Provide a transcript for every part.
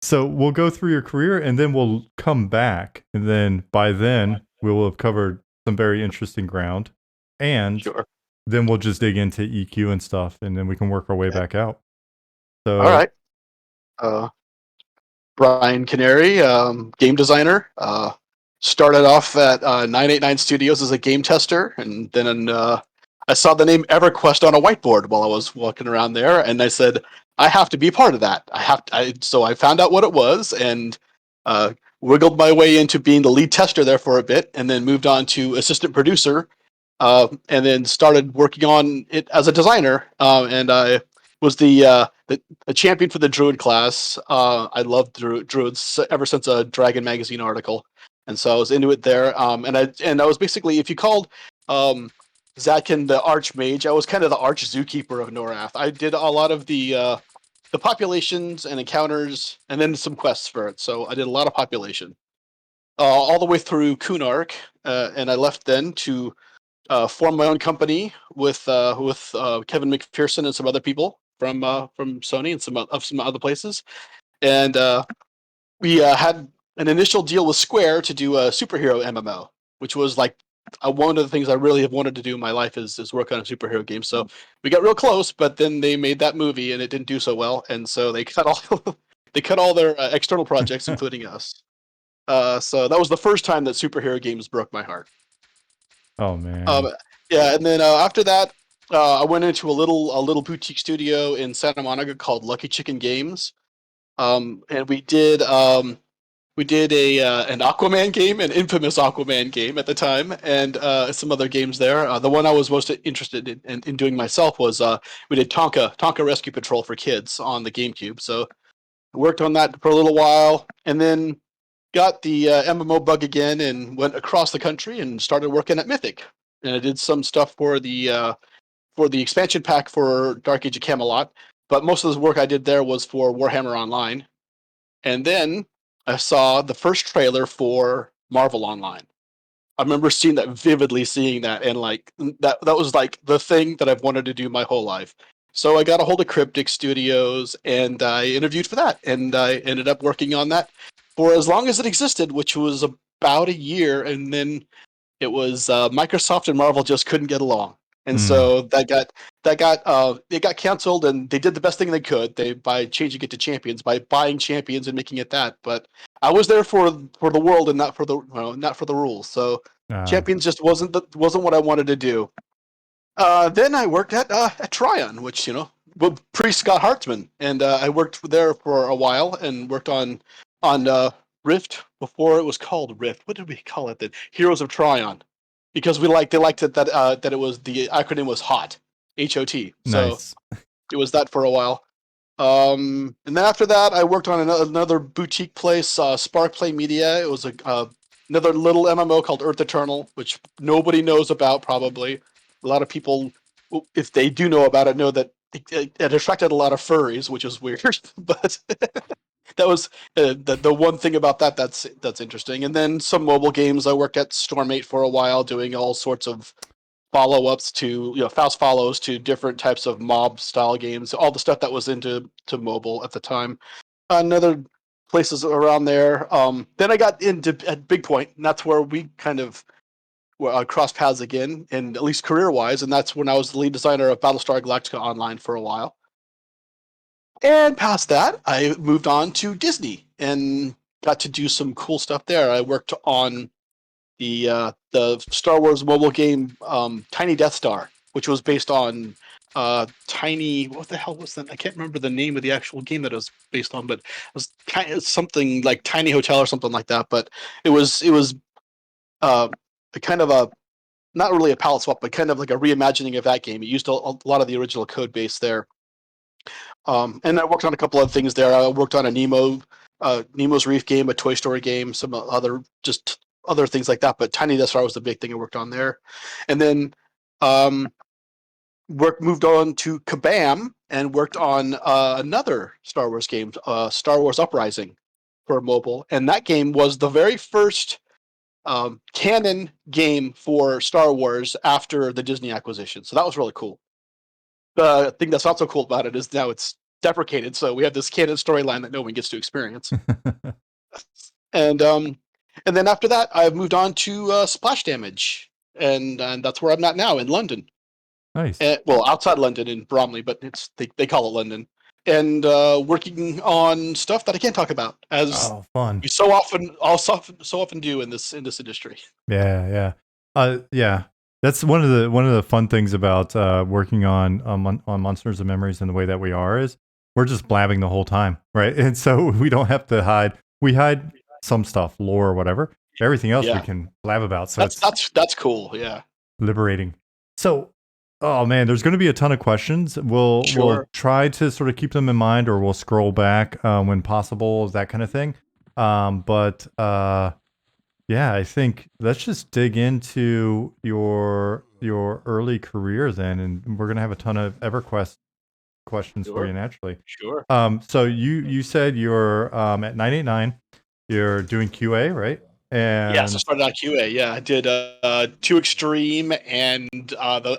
So we'll go through your career and then we'll come back. And then by then, we will have covered some very interesting ground. And Sure. then we'll just dig into EQ and stuff. And then we can work our way Yeah. back out. All So, right. Uh, Brian Canary, game designer. Started off at 989 Studios as a game tester, and then I saw the name EverQuest on a whiteboard while I was walking around there, and I said, "I have to be part of that. I have to." So I found out what it was, and uh, wiggled my way into being the lead tester there for a bit, and then moved on to assistant producer, and then started working on it as a designer. And I was the champion for the Druid class. I loved Druids ever since a Dragon magazine article, and so I was into it there. And I was basically, if you called Zatkin the Archmage, I was kind of the Arch Zookeeper of Norath. I did a lot of the populations and encounters, and then some quests for it. So I did a lot of population, all the way through Kunark, and I left then to formed my own company with Kevin McPherson and some other people from Sony and some other places, and we had an initial deal with Square to do a superhero MMO, which was like one of the things I really have wanted to do in my life is work on a superhero game. So we got real close, but then they made that movie and it didn't do so well, and so they cut all they cut all their external projects, including us. So that was the first time that superhero games broke my heart. oh Um, man. yeah, and then after that, I went into a little boutique studio in Santa Monica called Lucky Chicken Games, and we did a an Aquaman game, an infamous Aquaman game at the time, and some other games there. The one I was most interested in doing myself was we did Tonka Rescue Patrol for kids on the GameCube. So I worked on that for a little while, and then got the MMO bug again and went across the country and started working at Mythic. And I did some stuff for the expansion pack for Dark Age of Camelot, but most of the work I did there was for Warhammer Online. And then I saw the first trailer for Marvel Online. I remember seeing that vividly, seeing that, and like that was like the thing that I've wanted to do my whole life. So I got a hold of Cryptic Studios and I interviewed for that, and I ended up working on that for as long as it existed, which was about a year, and then it was Microsoft and Marvel just couldn't get along, and Mm. so it got canceled. And they did the best thing they could by changing it to Champions, by buying Champions and making it that. But I was there for the world and not for the rules. So Ah. Champions just wasn't what I wanted to do. Then I worked at Trion, which pre Scott Hartzman, and I worked there for a while and worked on Rift before it was called Rift. What did we call it then? Heroes of Trion, because they liked it that it was the acronym was HOT, HOT. So Nice. it was that for a while. And then after that, I worked on another boutique place, Spark Play Media. It was another little MMO called Earth Eternal, which nobody knows about probably. A lot of people, if they do know about it, know that it attracted a lot of furries, which is weird. But that was the one thing about that's interesting. And then some mobile games. I worked at Storm8 for a while, doing all sorts of follow-ups to fast follows to different types of mob style games, all the stuff that was into mobile at the time. Another places around there. Then I got into at Big Point, and that's where we kind of crossed paths again, and at least career-wise. And that's when I was the lead designer of Battlestar Galactica Online for a while. And past that, I moved on to Disney and got to do some cool stuff there. I worked on the Star Wars mobile game Tiny Death Star, which was based on Tiny. What the hell was that? I can't remember the name of the actual game that it was based on, but it was something like Tiny Hotel or something like that. But it was uh, a kind of a not really a palette swap, but kind of like a reimagining of that game. It used a lot of the original code base there. And I worked on a couple of things there. I worked on a Nemo's Reef game, a Toy Story game, some other just other things like that. But Tiny Death Star was the big thing I worked on there. And then um, moved on to Kabam and worked on another Star Wars game, Star Wars Uprising for mobile. And that game was the very first canon game for Star Wars after the Disney acquisition. So that was really cool. The thing that's not so cool about it is now it's deprecated. So we have this canon storyline that no one gets to experience. And then after that, I've moved on to Splash Damage, and that's where I'm at now in London. Nice. Well, outside London in Bromley, but they call it London. And working on stuff that I can't talk about, as Oh, fun. we so often do in this industry. Yeah. Yeah. That's one of the fun things about working on Monsters and Memories in the way that we are is we're just blabbing the whole time, right? And so we don't have to hide. We hide some stuff, lore or whatever. Everything else we can blab about. So that's cool. Yeah, liberating. So, oh man, there's going to be a ton of questions. We'll try to sort of keep them in mind, or we'll scroll back when possible, that kind of thing. Yeah, I think let's just dig into your early career then, and we're gonna have a ton of EverQuest questions for you naturally. Sure. So you said you're at 989. You're doing QA, right? And yes, I started out QA. Yeah, I did 2 Extreme and the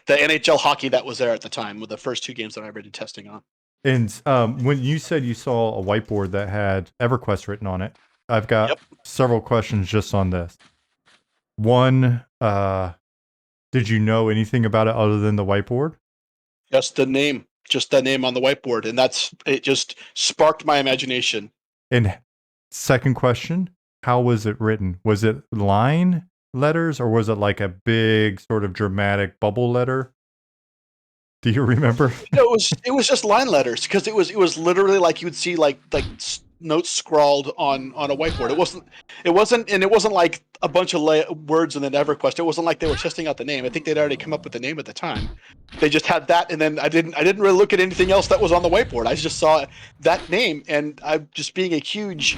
NHL hockey that was there at the time were the first 2 games that I ever did testing on. And when you said you saw a whiteboard that had EverQuest written on it, I've got several questions just on this. One, did you know anything about it other than the whiteboard? Just the name on the whiteboard, and it just sparked my imagination. And second question, how was it written? Was it line letters or was it like a big sort of dramatic bubble letter? Do you remember? It was just line letters, because it was literally like you would see like notes scrawled on a whiteboard. It wasn't like a bunch of words in an EverQuest. It wasn't like they were testing out the name. I think they'd already come up with the name at the time. They just had that, and then I didn't really look at anything else that was on the whiteboard. I just saw that name, and I just being a huge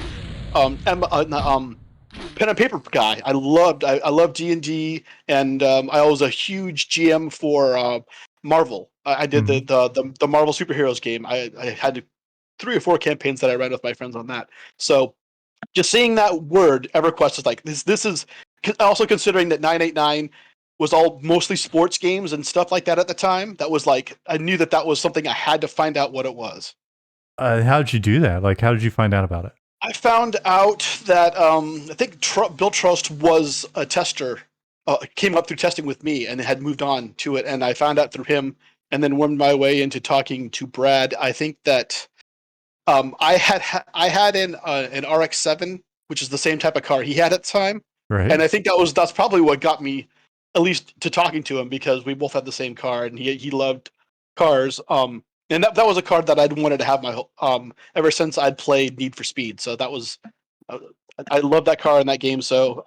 pen and paper guy. I loved D&D, and I was a huge GM for Marvel. I did the Marvel superheroes game. I had 3 or 4 campaigns that I ran with my friends on that. So just seeing that word EverQuest is like this is also considering that 989 was all mostly sports games and stuff like that at the time. That was like I knew that was something I had to find out what it was. How did you do that? Like, how did you find out about it? I found out that I think Bill Trust was a tester. Came up through testing with me and had moved on to it, and I found out through him, and then wormed my way into talking to Brad. I think that I had an RX-7, which is the same type of car he had at the time, right? And I think that's probably what got me at least to talking to him, because we both had the same car, and he loved cars. And that was a car that I'd wanted to have ever since I'd played Need for Speed. So that was I loved that car in that game. So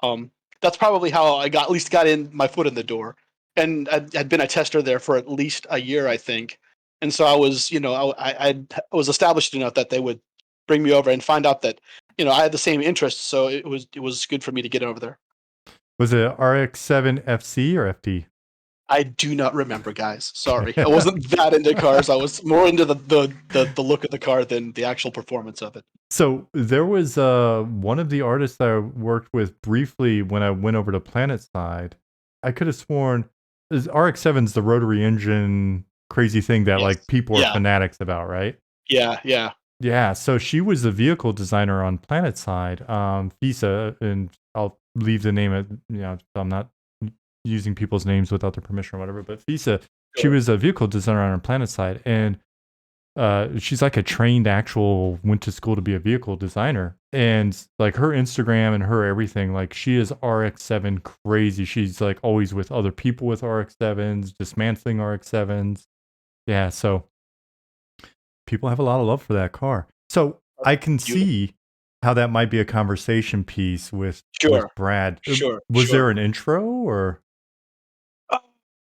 that's probably how I at least got in my foot in the door. And I'd been a tester there for at least a year, I think. And so I was, I was established enough that they would bring me over and find out that, I had the same interests. So it was good for me to get over there. Was it RX-7 FC or FD? I do not remember, guys. Sorry. I wasn't that into cars. I was more into the look of the car than the actual performance of it. So there was one of the artists that I worked with briefly when I went over to PlanetSide. I could have sworn RX-7's the rotary engine crazy thing that like people are fanatics about, right? Yeah. So she was the vehicle designer on PlanetSide, Fisa, and I'll leave the name so I'm not using people's names without their permission or whatever. But Fisa, she was a vehicle designer on PlanetSide, and she's like a trained went to school to be a vehicle designer, and like her Instagram and her everything, like she is RX-7 crazy. She's like always with other people with RX-7s, dismantling RX-7s. Yeah, so people have a lot of love for that car. So I can see how that might be a conversation piece with Brad. Was there an intro or?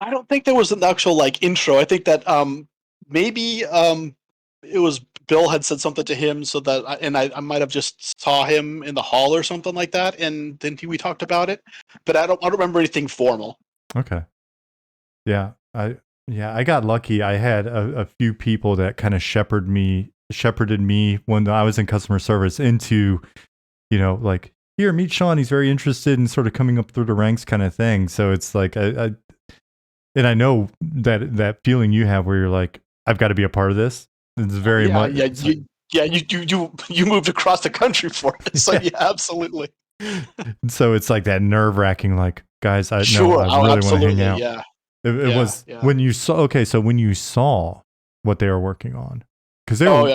I don't think there was an actual intro. I think that maybe it was Bill had said something to him, so that I might have just saw him in the hall or something like that, and then we talked about it. But I don't remember anything formal. Okay. Yeah, I got lucky. I had a few people that kind of shepherded me when I was in customer service into, like, here, meet Sean. He's very interested in sort of coming up through the ranks kind of thing. So it's like and I know that feeling you have where you're like, I've got to be a part of this. It's very Yeah, much. yeah, It's like, you moved across the country for it. So yeah. yeah, absolutely. So it's like that nerve wracking. Like, guys, I no, Sure. I Oh, really want to hang absolutely. out. Yeah. It Yeah. was Yeah. when you saw. Okay, so when you saw what they were working on, because they Oh, were. yeah,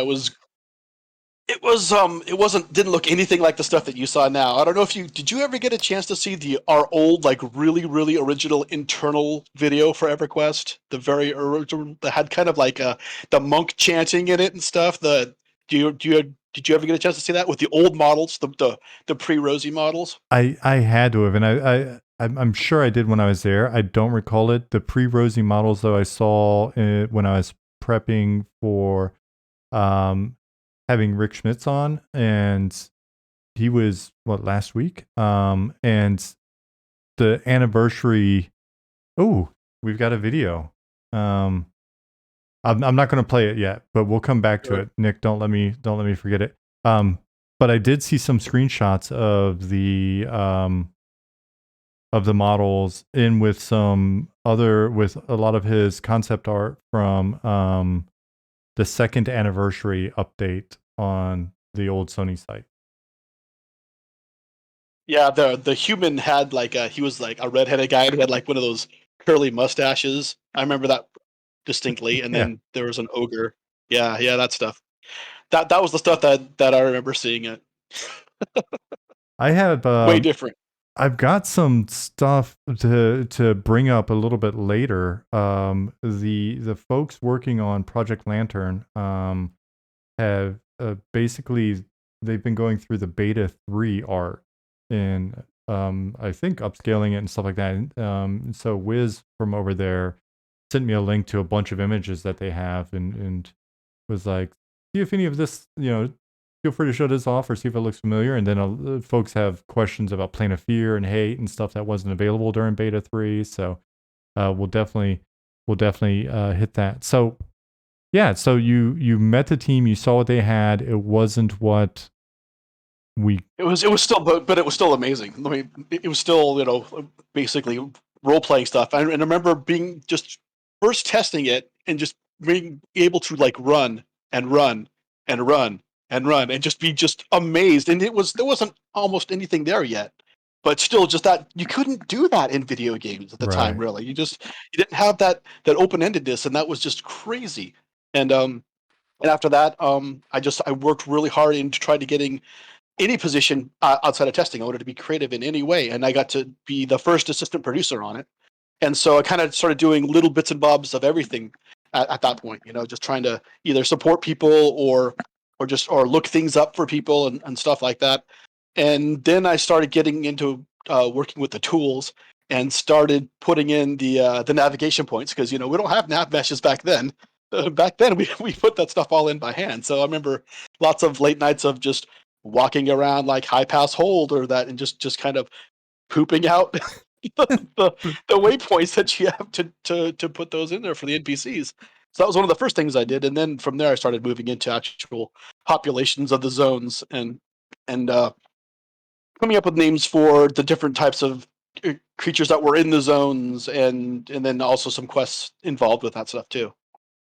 it wasn't didn't look anything like the stuff that you saw now. I don't know if you did you ever get a chance to see the our old like really original internal video for EverQuest, the very original that had kind of like the monk chanting in it and stuff. The did you ever get a chance to see that with the old models, the pre-Rosie models? I had to have, and I'm sure I did when I was there. I don't recall it. The pre-Rosie models, though, I saw when I was prepping for um, having Rick Schmitz on, and he was what last week. And the anniversary. Oh, we've got a video. Um, I'm not going to play it yet, but we'll come back to Sure. it. Nick, don't let me forget it. But I did see some screenshots of the models in with some other with a lot of his concept art from the second anniversary update on the old Sony site. Yeah, the human had like he was like a redheaded guy who had like one of those curly mustaches. I remember that distinctly. And Yeah, then there was an ogre. Yeah, yeah, that stuff. That was the stuff that I remember seeing it. I have Way different. I've got some stuff to bring up a little bit later. The folks working on Project Lantern have basically they've been going through the beta 3 art and I think upscaling it and stuff like that. So Wiz from over there sent me a link to a bunch of images that they have and was like, see if any of this, feel free to show this off or see if it looks familiar. And then folks have questions about Plane of Fear and Hate and stuff that wasn't available during beta 3. So we'll definitely hit that. So yeah, so you met the team, you saw what they had. It wasn't what we. It was still, but it was still amazing. I mean, it was still basically role playing stuff. And I remember being just first testing it and just being able to like run and run and run and run and just be just amazed. And there wasn't almost anything there yet, but still just that you couldn't do that in video games at the time. Right. Really, you didn't have that open endedness, and that was just crazy. And after that, I worked really hard into trying to getting any position outside of testing. I wanted to be creative in any way, and I got to be the first assistant producer on it. And so I kind of started doing little bits and bobs of everything at that point. Just trying to either support people or look things up for people and stuff like that. And then I started getting into working with the tools and started putting in the navigation points because we don't have nav meshes back then. Back then we put that stuff all in by hand. So I remember lots of late nights of just walking around like high pass hold or that and just kind of pooping out the waypoints that you have to put those in there for the NPCs. So that was one of the first things I did, and then from there I started moving into actual populations of the zones and coming up with names for the different types of creatures that were in the zones, and then also some quests involved with that stuff too.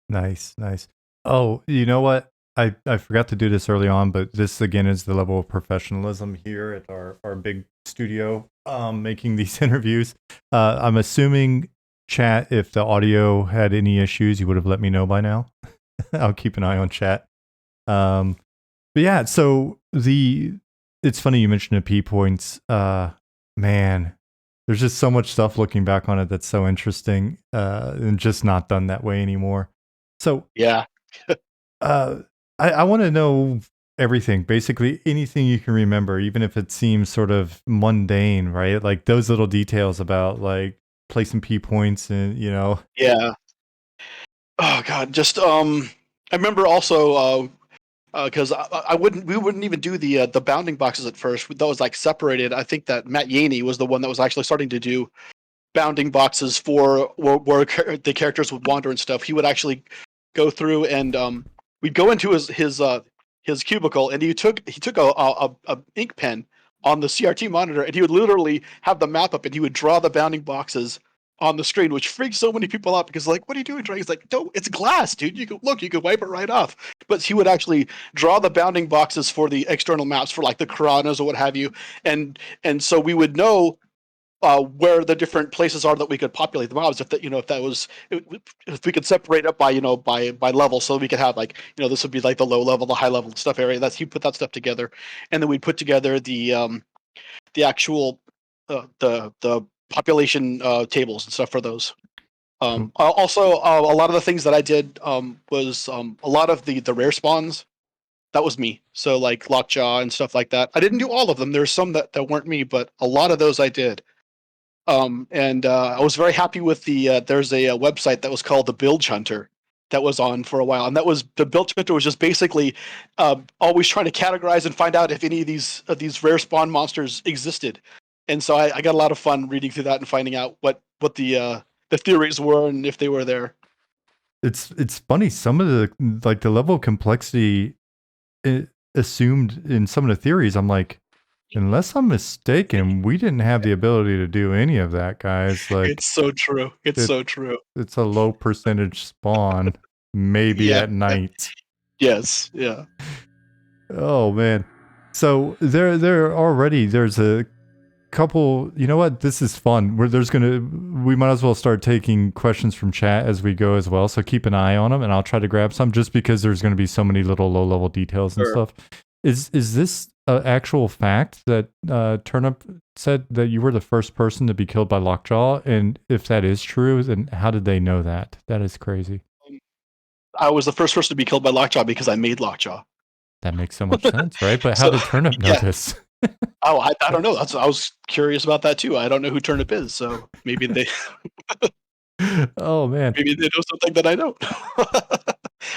Nice, nice. Oh, you know what? I forgot to do this early on, but this again is the level of professionalism here at our big studio making these interviews. I'm assuming chat, if the audio had any issues, you would have let me know by now. I'll keep an eye on chat. But yeah, so it's funny you mentioned the P points. Man, there's just so much stuff looking back on it that's so interesting and just not done that way anymore. So Yeah. uh, I want to know everything, basically anything you can remember, even if it seems sort of mundane, right? Like those little details about like placing P points and, Yeah. Oh God, just I remember also because we wouldn't even do the bounding boxes at first. That was like separated. I think that Matt Yaney was the one that was actually starting to do bounding boxes for where the characters would wander and stuff. He would actually go through and we'd go into his cubicle and he took a ink pen on the CRT monitor and he would literally have the map up and he would draw the bounding boxes on the screen, which freaks so many people out because like, what are you doing? He's like, no, it's glass, dude. You can look, you can wipe it right off. But he would actually draw the bounding boxes for the external maps for like the Karanas or what have you, and so we would know where the different places are that we could populate the mobs. If that, if that was, if we could separate up by, by level, so we could have like, this would be like the low level, the high level stuff area. That's he put that stuff together, and then we'd put together the actual the population tables and stuff for those. Cool. Also, a lot of the things that I did was a lot of the rare spawns. That was me. So like Lockjaw and stuff like that. I didn't do all of them. There's some that weren't me, but a lot of those I did. And I was very happy with there's a website that was called the Bilge Hunter that was on for a while, and that was the Bilge Hunter was just basically always trying to categorize and find out if any of these rare spawn monsters existed. And so I got a lot of fun reading through that and finding out what the theories were and if they were there. It's funny. Some of the level of complexity assumed in some of the theories. I'm like, unless I'm mistaken, we didn't have the ability to do any of that, guys. Like, It's so true. It's so true. It's a low percentage spawn, maybe Yeah. at night. Yes. Yeah. Oh man. So there already there's a couple. You know what? This is fun. We might as well start taking questions from chat as we go as well. So keep an eye on them, and I'll try to grab some just because there's going to be so many little low level details and stuff. Is this an actual fact that Turnip said that you were the first person to be killed by Lockjaw? And if that is true, then how did they know that? That is crazy. I was the first person to be killed by Lockjaw because I made Lockjaw. That makes so much sense, right? But how did Turnip know this? Oh, I don't know. I was curious about that too. I don't know who Turnip is, so maybe they. Oh man, maybe they know something that I don't.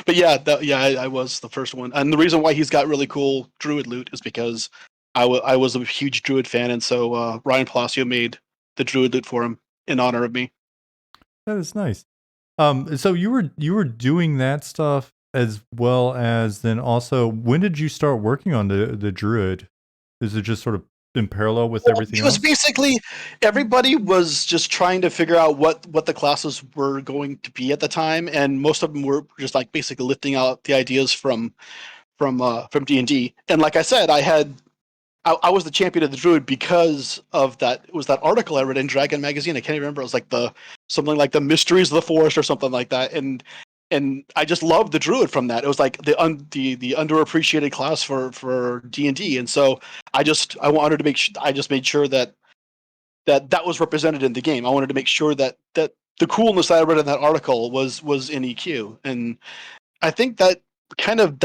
But yeah, I was the first one, and the reason why he's got really cool Druid loot is because I was a huge Druid fan, and so Ryan Palacio made the Druid loot for him in honor of me. That is nice. So you were doing that stuff as well as then also. When did you start working on the Druid? Is it just sort of in parallel with everything else? It was basically everybody was just trying to figure out what the classes were going to be at the time, and most of them were just like basically lifting out the ideas from D&D. And like I said, I was the champion of the Druid because of that. It was that article I read in Dragon Magazine. I can't even remember. It was like something like the Mysteries of the Forest or something like that. And I just loved the Druid from that. It was like the underappreciated class for D&D. And so I wanted to I just made sure that was represented in the game. I wanted to make sure that the coolness that I read in that article was in EQ. And I think that kind of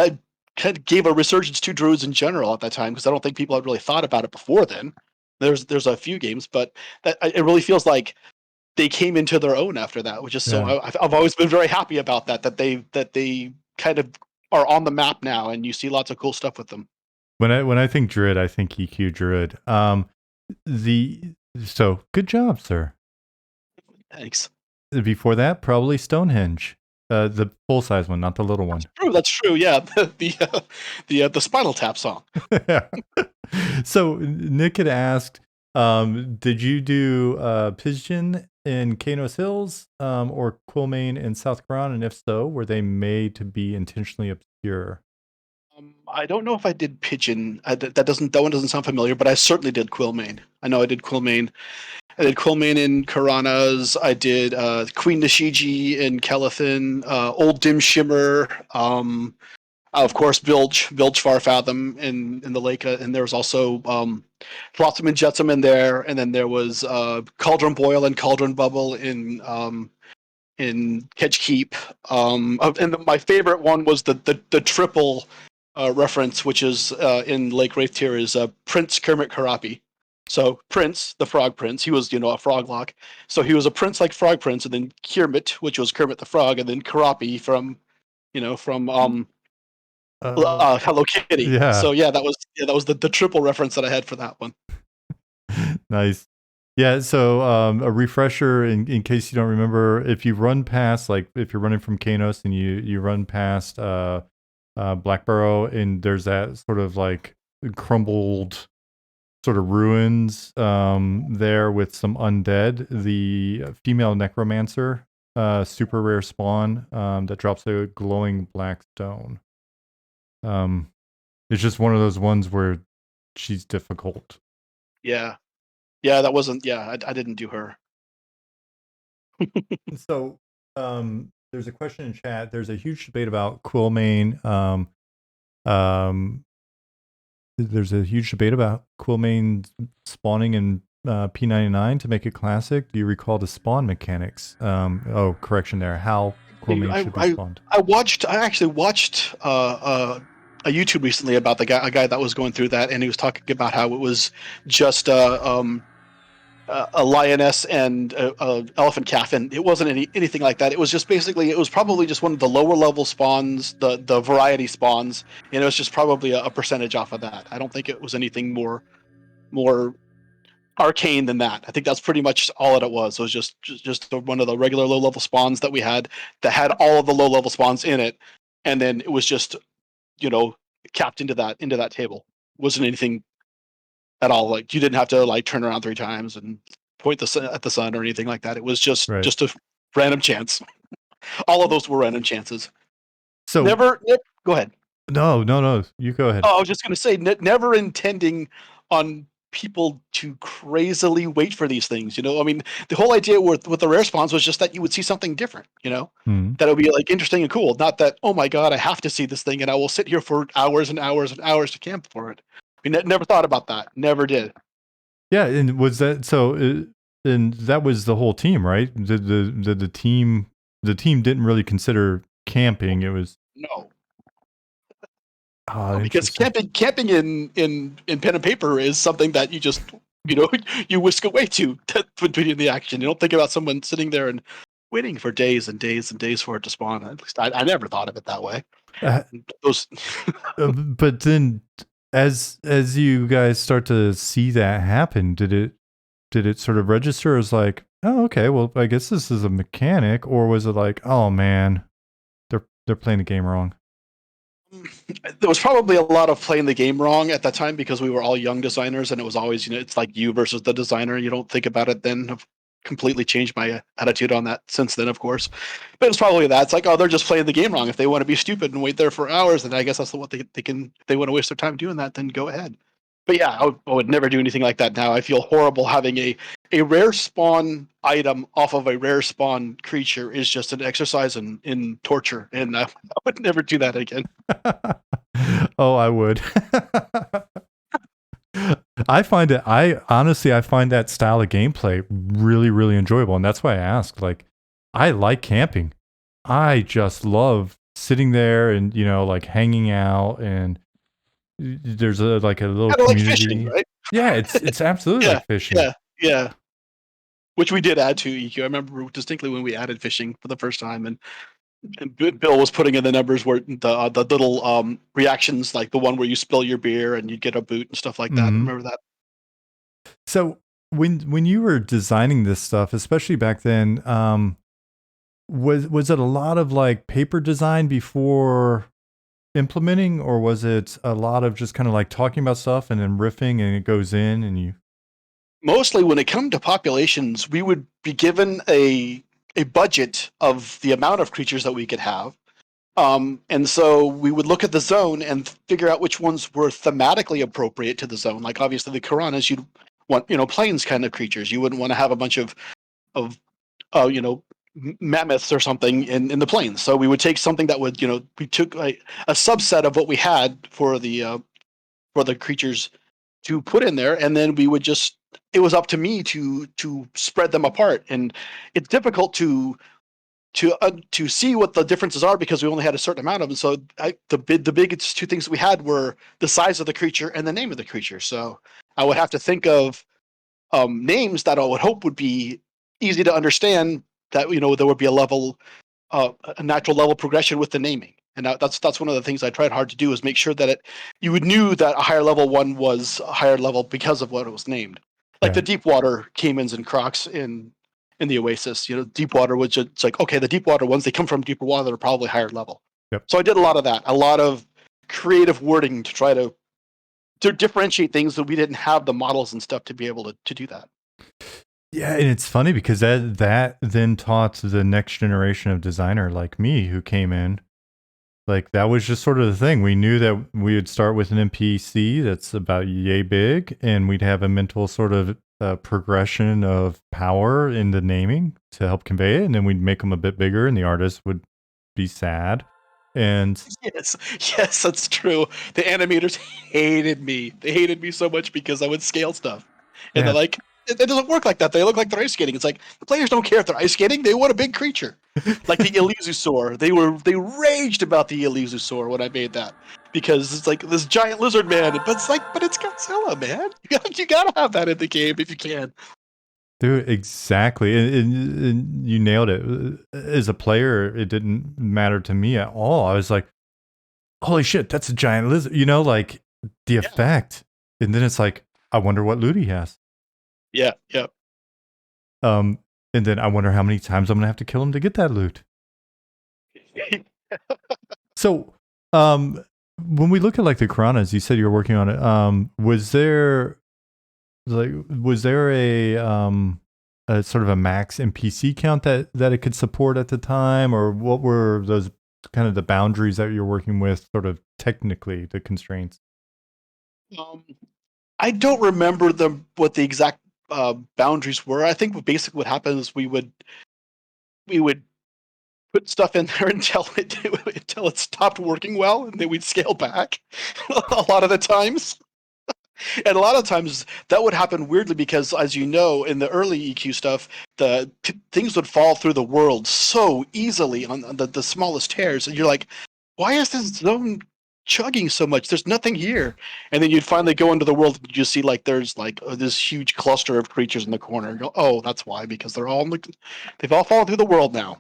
gave a resurgence to Druids in general at that time, because I don't think people had really thought about it before then. There's a few games, but it really feels like they came into their own after that, which is I've always been very happy about that they kind of are on the map now, and you see lots of cool stuff with them. When I think Druid, I think EQ Druid. So good job, sir. Thanks. Before that, probably Stonehenge. The full size one, not the little one. That's true. Yeah, the Spinal Tap song. So Nick had asked, did you do Pigeon in Kanos Hills or Quillmane in South Quran? And if so, were they made to be intentionally obscure? I don't know if I did Pigeon. That one doesn't sound familiar, but I certainly did Quillmane. I know I did Quillmane. I did Quillmane in Karanas. I did Queen Nishiji in Kelethin, Old Dim Shimmer, of course Bilge Farfathom in the lake, and there was also Flotsam and Jetsam in there, and then there was Cauldron Boil and Cauldron Bubble in Kedge Keep. And my favorite one was the triple reference, which is in Lake Wraithtier, is Prince Kermit Karapi. So Prince, the Frog Prince, he was, a frog lock. So he was a prince like Frog Prince, and then Kermit, which was Kermit the Frog, and then Karapi from Hello Kitty. Yeah. So that was the triple reference that I had for that one. Nice. Yeah, so a refresher in case you don't remember, if you run past, like if you're running from Kanos and you run past Blackborough, and there's that sort of like crumbled sort of ruins there with some undead. The female necromancer, super rare spawn that drops a glowing black stone. It's just one of those ones where she's difficult. Yeah, that wasn't. Yeah, I didn't do her. So, there's a question in chat. There's a huge debate about Quillmane. There's a huge debate about Quillmane spawning in P99 to make it classic. Do you recall the spawn mechanics? Correction there. How Quillmane should be spawned. I actually watched a YouTube recently about a guy that was going through that, and he was talking about how it was just a lioness and a elephant calf, and it wasn't anything like that. It was just basically, it was probably just one of the lower level spawns, the variety spawns, and it was just probably a percentage off of that. I don't think it was anything more arcane than that. I think that's pretty much all that it was. It was just one of the regular low level spawns that we had that had all of the low level spawns in it, and then it was just, capped into that table. It wasn't anything at all. Like, you didn't have to like turn around 3 times and point at the sun or anything like that. It was just a random chance. All of those were random chances. So never go ahead. No, you go ahead. Oh, I was just going to say, never intending on people to crazily wait for these things. I mean, the whole idea with the rare spawns was just that you would see something different. Mm-hmm. That would be like interesting and cool. Not that, oh my god, I have to see this thing and I will sit here for hours and hours and hours to camp for it. We never thought about that. Never did. Yeah, and was that so? And that was the whole team, right? The team didn't really consider camping. It was no. Oh, because camping in pen and paper is something that you just you whisk away to between the action. You don't think about someone sitting there and waiting for days and days and days for it to spawn. At least I never thought of it that way. But then, as you guys start to see that happen, did it sort of register as like, oh, okay, well, I guess this is a mechanic, or was it like, oh man, they're playing the game wrong? There was probably a lot of playing the game wrong at that time because we were all young designers, and it was always, it's like you versus the designer. You don't think about it then. I've completely changed my attitude on that since then, of course. But it was probably that. It's like, oh, they're just playing the game wrong. If they want to be stupid and wait there for hours, then I guess that's what they can. If they want to waste their time doing that, then go ahead. But yeah, I would never do anything like that now. I feel horrible having a rare spawn item off of a rare spawn creature is just an exercise in torture, and I would never do that again. Oh, I would. I honestly find that style of gameplay really, really enjoyable, and that's why I ask. Like, I like camping. I just love sitting there and like hanging out, and there's a little kind of community. Like fishing, right? Yeah, it's absolutely like fishing. Yeah. Which we did add to EQ. I remember distinctly when we added fishing for the first time, and Bill was putting in the numbers where the little reactions, like the one where you spill your beer and you get a boot and stuff like that. Mm-hmm. Remember that? So when you were designing this stuff, especially back then, was it a lot of like paper design before implementing, or was it a lot of just kind of like talking about stuff and then riffing and it goes in and you? Mostly when it come to populations, we would be given a budget of the amount of creatures that we could have. And so we would look at the zone and figure out which ones were thematically appropriate to the zone. Like obviously the Karanas, you'd want, plains kind of creatures. You wouldn't want to have a bunch of mammoths or something in the plains. So we would take something that would, we took a subset of what we had for the creatures to put in there, and then we would just, it was up to me to spread them apart. And it's difficult to see what the differences are because we only had a certain amount of them. So the biggest 2 things we had were the size of the creature and the name of the creature. So I would have to think of names that I would hope would be easy to understand, that there would be a natural level progression with the naming. And that's one of the things I tried hard to do, is make sure that you would knew that a higher level one was a higher level because of what it was named. Like the deep water caimans and crocs in the Oasis, deep water was just, it's like, okay, the deep water ones, they come from deeper water, they're probably higher level. Yep. So I did a lot of that, a lot of creative wording to try to to differentiate things that we didn't have the models and stuff to be able to do that. Yeah, and it's funny because that then taught the next generation of designer like me who came in. Like that was just sort of the thing. We knew that we would start with an NPC that's about yay big, and we'd have a mental sort of progression of power in the naming to help convey it, and then we'd make them a bit bigger, and the artist would be sad. And yes, that's true. The animators hated me. They hated me so much because I would scale stuff, and they're yeah, like, it doesn't work like that. They look like they're ice skating. It's like the players don't care if they're ice skating. They want a big creature, like the Elysusaur. They raged about the Elysusaur when I made that because it's like this giant lizard man. But it's Godzilla, man. You gotta have that in the game if you can. dude, exactly. And you nailed it. As a player, it didn't matter to me at all. I was like, holy shit, that's a giant lizard. You know, like the effect. And then it's like, I wonder what loot he has. Yeah, yeah. And then I wonder how many times I'm gonna have to kill him to get that loot. So, when we look at like the Karanas, you said you were working on it. Was there a sort of a max NPC count that it could support at the time, or what were those kind of the boundaries that you're working with, sort of technically the constraints? I don't remember what the exact boundaries were. I think basically what happened is we would put stuff in there until it stopped working well, and then we'd scale back a lot of the times. And a lot of times that would happen weirdly because, as you know, in the early EQ stuff, things would fall through the world so easily on the smallest tears, and you're like, why is this zone chugging so much? There's nothing here. And then you'd finally go into the world and you see like there's like this huge cluster of creatures in the corner. And go, oh, that's why, because they've all fallen through the world now.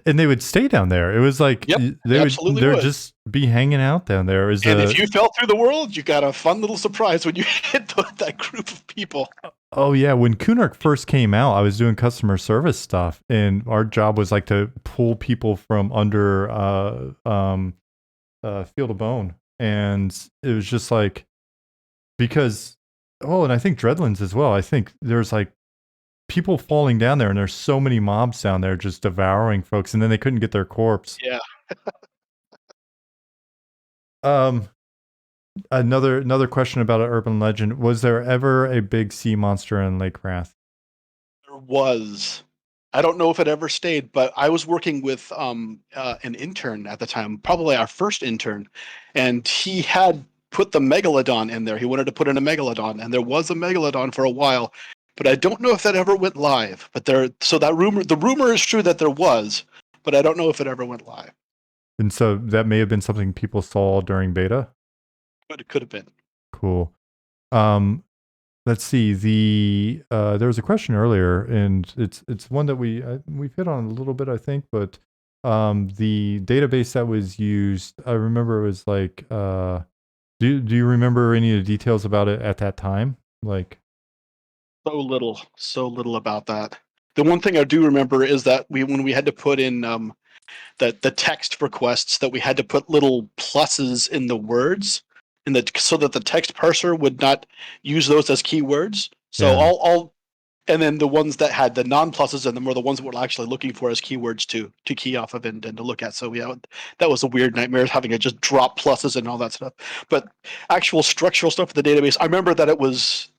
And they would stay down there. It was like they would just be hanging out down there. If you fell through the world, you got a fun little surprise when you hit that group of people. Oh yeah, when Kunark first came out, I was doing customer service stuff, and our job was like to pull people from under Field of Bone, and it was just like because and I think Dreadlands as well. I think there's like people falling down there, and there's so many mobs down there just devouring folks, and then they couldn't get their corpse. Yeah. Another question about an urban legend: was there ever a big sea monster in Lake Wrath? There was. I don't know if it ever stayed, but I was working with an intern at the time, probably our first intern, and he had put the megalodon in there. He wanted to put in a megalodon, and there was a megalodon for a while, but I don't know if that ever went live. But the rumor is true that there was, but I don't know if it ever went live. And so that may have been something people saw during beta. But it could have been. Cool. Let's see. There was a question earlier, and it's one that we've hit on a little bit, I think. But the database that was used, I remember it was like, do you remember any of the details about it at that time? Like, so little about that. The one thing I do remember is that when we had to put in the text for quests, that we had to put little pluses in the words, so that the text parser would not use those as keywords. So all and then the ones that had the non-pluses in them were the ones that we're actually looking for as keywords to key off of and to look at. So yeah, that was a weird nightmare, having to just drop pluses and all that stuff. But actual structural stuff in the database, I remember that it was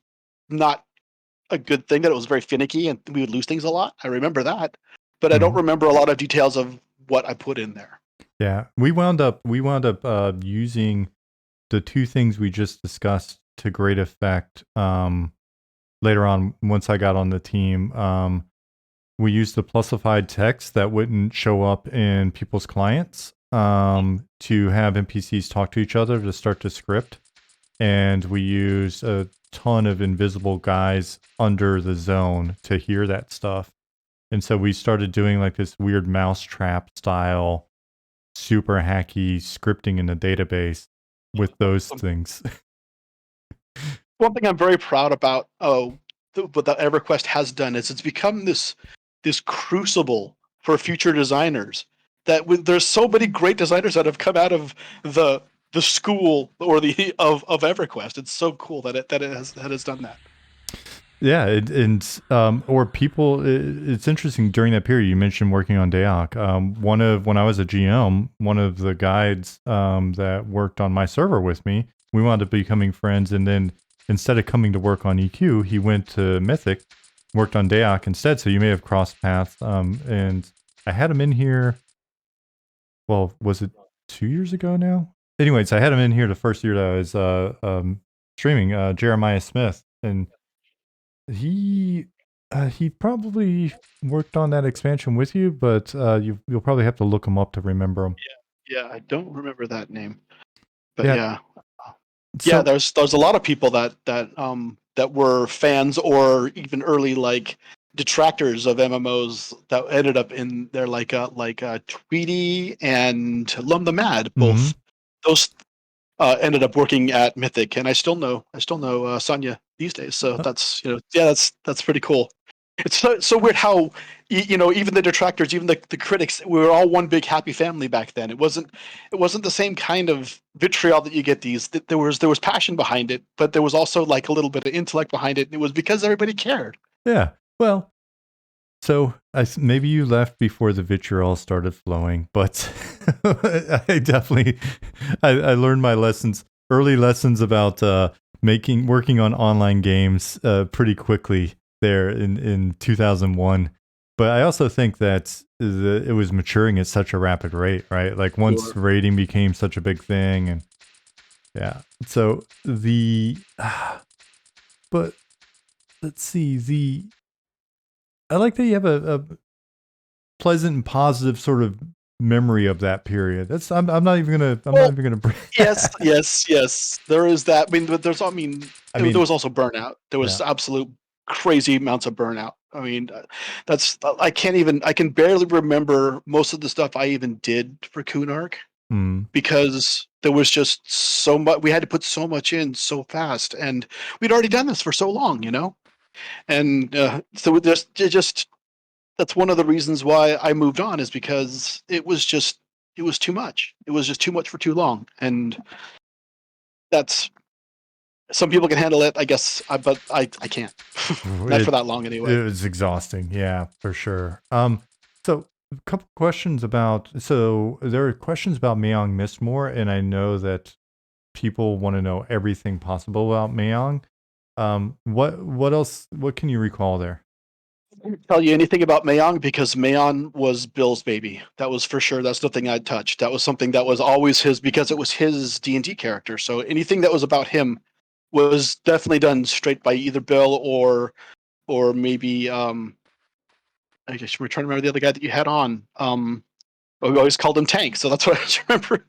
not a good thing, that it was very finicky and we would lose things a lot. I remember that, but I don't remember a lot of details of what I put in there. Yeah, we wound up using the two things we just discussed to great effect. Later on, once I got on the team, we used the plusified text that wouldn't show up in people's clients to have NPCs talk to each other to start to script. And we used a ton of invisible guys under the zone to hear that stuff. And so we started doing like this weird mousetrap style, super hacky scripting in the database with those things. One thing I'm very proud about, what that EverQuest has done, is it's become this crucible for future designers. That there's so many great designers that have come out of the the school or the of EverQuest. It's so cool that it has done that. Yeah, or people. It's interesting during that period. You mentioned working on Daok. When I was a GM, one of the guides that worked on my server with me, we wound up becoming friends. And then instead of coming to work on EQ, he went to Mythic, worked on Daok instead. So you may have crossed paths. And I had him in here. Well, was it 2 years ago now? Anyways, I had him in here the first year that I was streaming. Jeremiah Smith, and he probably worked on that expansion with you, but you'll probably have to look him up to remember him. Yeah, I don't remember that name, but Yeah. yeah. So, There's a lot of people that were fans or even early like detractors of MMOs that ended up in there, like Tweety and Lum the Mad. Both those ended up working at Mythic, and I still know Sonia these days. So that's that's pretty cool. It's so weird how even the detractors, even the critics, we were all one big happy family back then. It wasn't the same kind of vitriol that you get these. There was passion behind it, but there was also like a little bit of intellect behind it. And it was because everybody cared. Yeah. Well, so maybe you left before the vitriol started flowing, but I definitely I learned my early lessons about working on online games pretty quickly there in 2001. But I also think that it was maturing at such a rapid rate, right? Like once rating became such a big thing, and yeah. So but let's see, I like that you have a pleasant and positive sort of memory of that period. I'm not even gonna. Yes. There is that. I mean, but there was also burnout. There was absolute crazy amounts of burnout. I mean, I can barely remember most of the stuff I even did for Kunark because there was just so much. We had to put so much in so fast, and we'd already done this for so long, and so just that's one of the reasons why I moved on, is because it was too much. It was just too much for too long, and that's some people can handle it, I guess, but I can't. Not for that long anyway. It was exhausting, yeah, for sure. So a couple questions about. So there are questions about Maeong Mistmore, and I know that people want to know everything possible about Maeong. What else? What can you recall there? I can't tell you anything about Maeong because Maeong was Bill's baby. That was for sure. That's nothing I'd touched. That was something that was always his because it was his D&D character. So anything that was about him was definitely done straight by either Bill or maybe I guess we're trying to remember the other guy that you had on. We always called him Tank, so that's what I just remember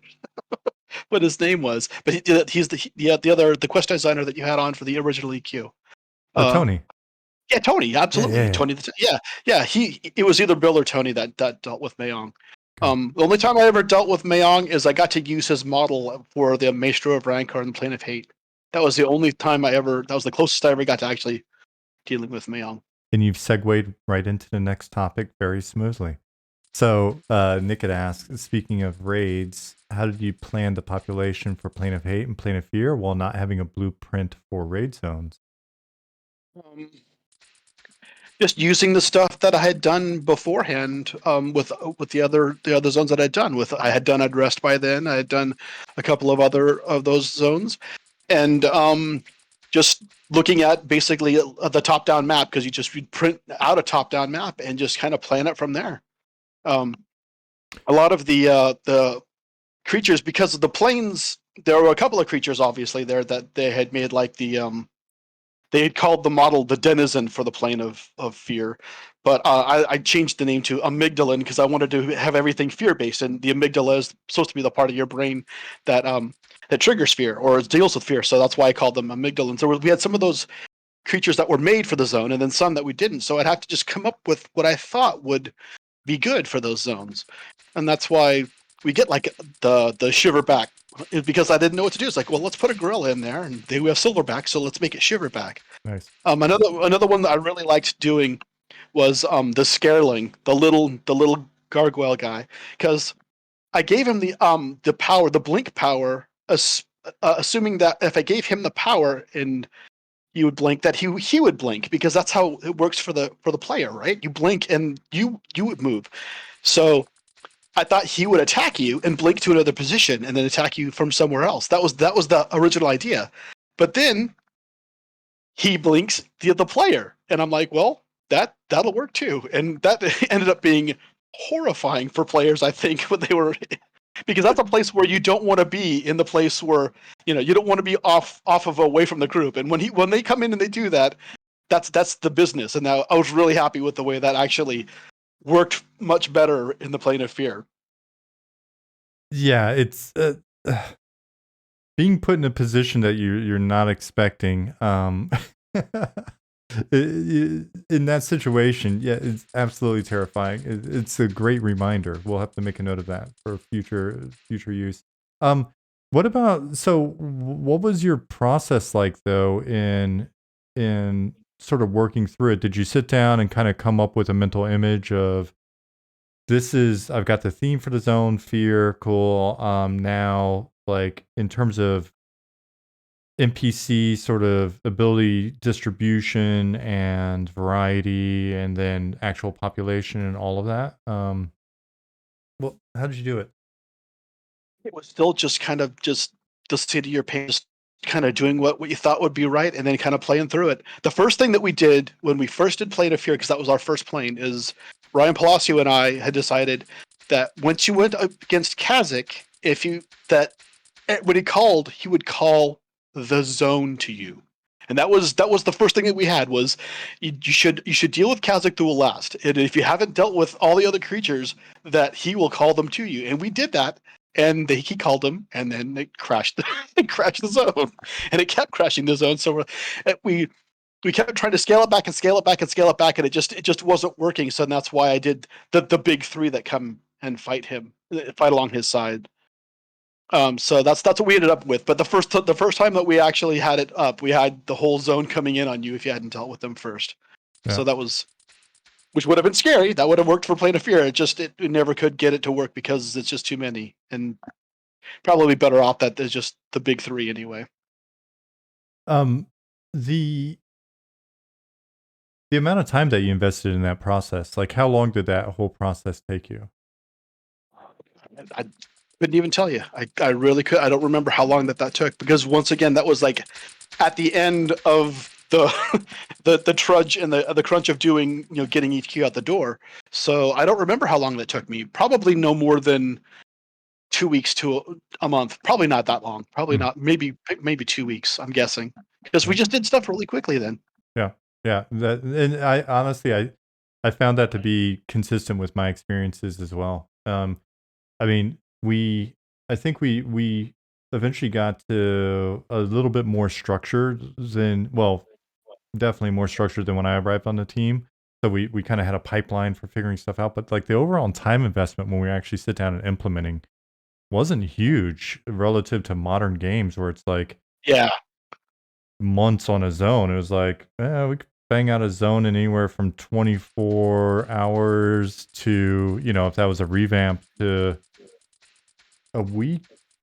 what his name was. But he's the quest designer that you had on for the original EQ. Tony. Yeah, Tony, absolutely. Yeah. Tony, yeah. It was either Bill or Tony that dealt with Maeong. The only time I ever dealt with Maeong is I got to use his model for the Maestro of Rancor and the Plane of Hate. That was the only time that was the closest I ever got to actually dealing with Maeong. And you've segued right into the next topic very smoothly. So Nick had asked, speaking of raids, how did you plan the population for Plane of Hate and Plane of Fear while not having a blueprint for raid zones? Just using the stuff that I had done beforehand with the other zones that I'd done. I had done Addressed by then. I had done a couple of other of those zones, and just looking at basically the top-down map, because you'd print out a top-down map and just kind of plan it from there. A lot of the creatures, because of the planes, there were a couple of creatures obviously there that they had made, like they had called the model the Denizen for the Plane of Fear, but I changed the name to Amygdalin because I wanted to have everything fear-based, and the amygdala is supposed to be the part of your brain that triggers fear or deals with fear, so that's why I called them Amygdalins. We had some of those creatures that were made for the zone, and then some that we didn't, so I'd have to just come up with what I thought would be good for those zones, and that's why we get like the shiverback, because I didn't know what to do. It's like, well, let's put a gorilla in there, and we have silverback, so let's make it shiverback. Nice. Another one that I really liked doing was the Scareling, the little gargoyle guy, because I gave him the power, the blink power assuming that if I gave him the power and he would blink, that he would blink, because that's how it works for the player, right? You blink and you would move. So I thought he would attack you and blink to another position and then attack you from somewhere else. That was the original idea. But then he blinks the player, and I'm like, well, that'll work too. And that ended up being horrifying for players, I think, when they were because that's a place where you don't want to be, in the place where you don't want to be off of away from the group. And when they come in and they do that, that's the business. And now I was really happy with the way that actually worked much better in the Plane of Fear. Yeah, it's being put in a position that you're not expecting. In that situation, yeah, it's absolutely terrifying. It's a great reminder. We'll have to make a note of that for future use. What about, so what was your process like though in sort of working through it? Did you sit down and kind of come up with a mental image of, I've got the theme for the zone, fear, cool. Now, like in terms of NPC sort of ability distribution and variety, and then actual population and all of that. Well, how did you do it? It was still just kind of just the seat of your pants, kind of doing what you thought would be right, and then kind of playing through it. The first thing that we did when we first did Plane of Fear, because that was our first plane, is Ryan Palacio and I had decided that once you went up against Kazakh, when he would call the zone to you. And that was the first thing that we had was you should deal with Kazakh Duel last. And if you haven't dealt with all the other creatures, that he will call them to you. And we did that. And he called them, and then it crashed. It crashed the zone, and it kept crashing the zone. So we kept trying to scale it back and scale it back and scale it back, and it just wasn't working. So that's why I did the big three that come and fight along his side. So that's what we ended up with. But the first time that we actually had it up, we had the whole zone coming in on you if you hadn't dealt with them first. Yeah. So that was, which would have been scary. That would have worked for Plane of Fear. It never could get it to work because it's just too many, and probably better off that there's just the big three anyway. The amount of time that you invested in that process, like how long did that whole process take you? I couldn't even tell you. I really could. I don't remember how long that took, because once again, that was like at the end of the trudge and the crunch of doing, getting each key out the door. So I don't remember how long that took me. Probably no more than 2 weeks to a month. Probably not that long. Probably not. Maybe 2 weeks, I'm guessing, because we just did stuff really quickly then. Yeah. And I honestly, I found that to be consistent with my experiences as well. I mean, I think we eventually got to a little bit more structured than, well, definitely more structured than when I arrived on the team. So we kind of had a pipeline for figuring stuff out, but like the overall time investment when we actually sit down and implementing wasn't huge relative to modern games where it's like, yeah, months on a zone. It was like, we could bang out a zone in anywhere from 24 hours to, if that was a revamp, to a week,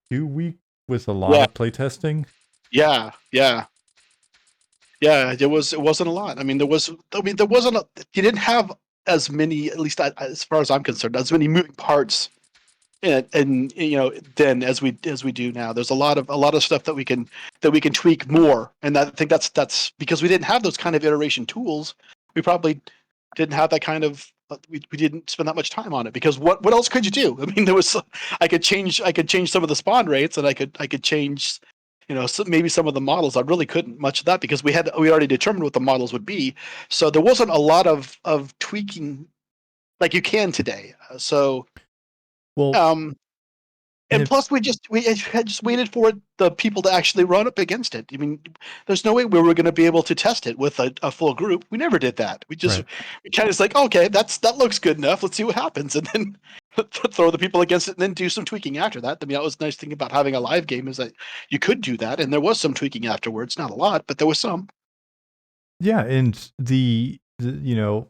2 week with a lot of playtesting. Yeah. It wasn't a lot. I mean, there wasn't. You didn't have as many, at least as far as I'm concerned, as many moving parts, and then as we do now. There's a lot of stuff that we can tweak more, and I think that's because we didn't have those kind of iteration tools. We probably didn't have that kind of. We didn't spend that much time on it, because what else could you do? I mean, I could change some of the spawn rates, and I could change, maybe some of the models. I really couldn't much of that because we already determined what the models would be. So there wasn't a lot of tweaking like you can today. And plus we just waited for the people to actually run up against it. I mean, there's no way we were going to be able to test it with a full group. We never did that. We just we kind of like, okay, that looks good enough. Let's see what happens, and then throw the people against it, and then do some tweaking after that. I mean, that was the nice thing about having a live game, is that you could do that, and there was some tweaking afterwards. Not a lot, but there was some. Yeah, and the to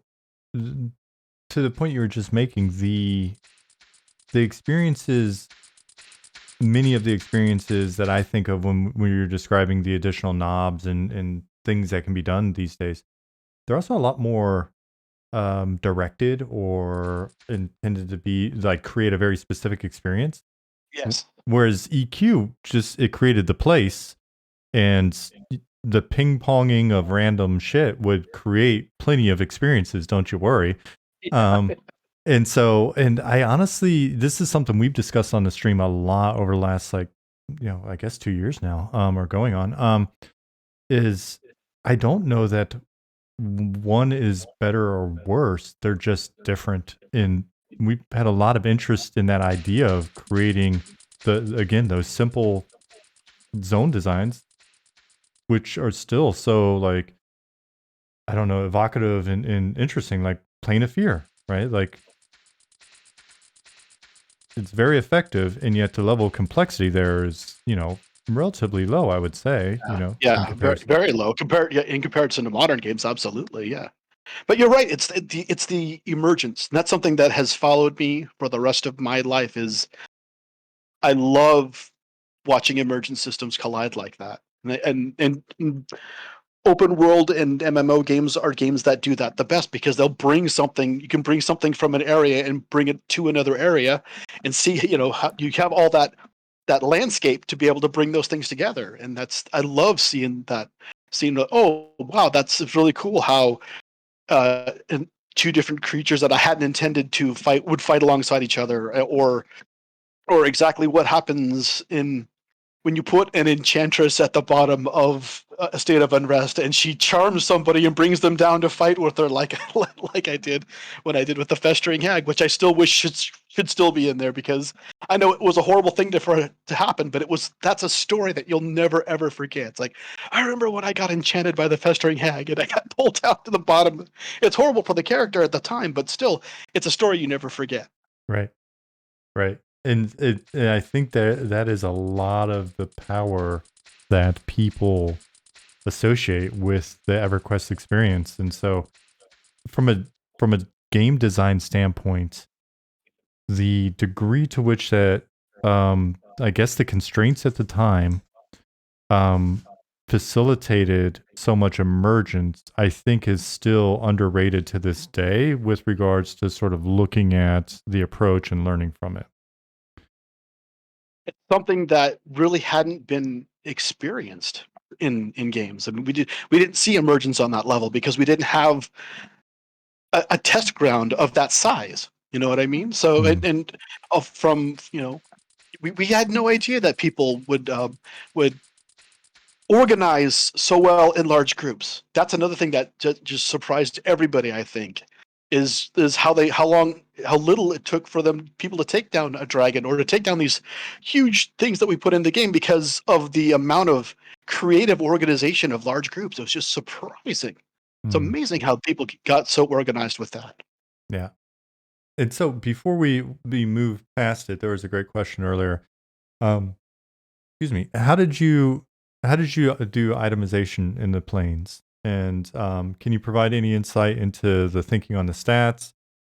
the point you were just making, the experiences many of the experiences that I think of when you're describing the additional knobs and things that can be done these days, they're also a lot more directed or intended to be like create a very specific experience. Yes. Whereas EQ just it created the place, and the ping ponging of random shit would create plenty of experiences. Don't you worry. Yeah. Um, and so, and I honestly, this is something we've discussed on the stream a lot over the last, like, I guess 2 years now, or going on, is I don't know that one is better or worse. They're just different. And we've had a lot of interest in that idea of creating again, those simple zone designs, which are still so like, I don't know, evocative and interesting, like Plane of Fear, right? Like, it's very effective, and yet the level of complexity there is, relatively low, I would say, in Yeah, very comparison. very low compared, yeah, in comparison to modern games. Absolutely, yeah. But you're right. It's the emergence. And that's something that has followed me for the rest of my life. Is I love watching emergent systems collide like that. And open world and MMO games are games that do that the best, because they'll bring something. You can bring something from an area and bring it to another area, and see, how you have all that landscape to be able to bring those things together. And that's, I love seeing that. Seeing, oh wow, that's really cool how and two different creatures that I hadn't intended to fight would fight alongside each other, or exactly what happens in when you put an enchantress at the bottom of a state of unrest, and she charms somebody and brings them down to fight with her, like like I did when I did with the festering hag, which I still wish should still be in there, because I know it was a horrible thing for it to happen, but that's a story that you'll never ever forget. It's like, I remember when I got enchanted by the festering hag and I got pulled down to the bottom. It's horrible for the character at the time, but still, it's a story you never forget. Right. Right. And I think that is a lot of the power that people associate with the EverQuest experience. And so from a game design standpoint, the degree to which that I guess the constraints at the time um facilitated so much emergence, I think is still underrated to this day with regards to sort of looking at the approach and learning from it. It's something that really hadn't been experienced in games. I mean, we didn't see emergence on that level because we didn't have a test ground of that size. You know what I mean? So, Hmm. and from, we had no idea that people would organize so well in large groups. That's another thing that just surprised everybody, I think, is how little it took for people to take down a dragon, or to take down these huge things that we put in the game, because of the amount of creative organization of large groups. It was just surprising. It's Hmm. amazing how people got so organized with that. Yeah. And so before we move past it, there was a great question earlier. Um, excuse me. How did you do itemization in the planes? And can you provide any insight into the thinking on the stats?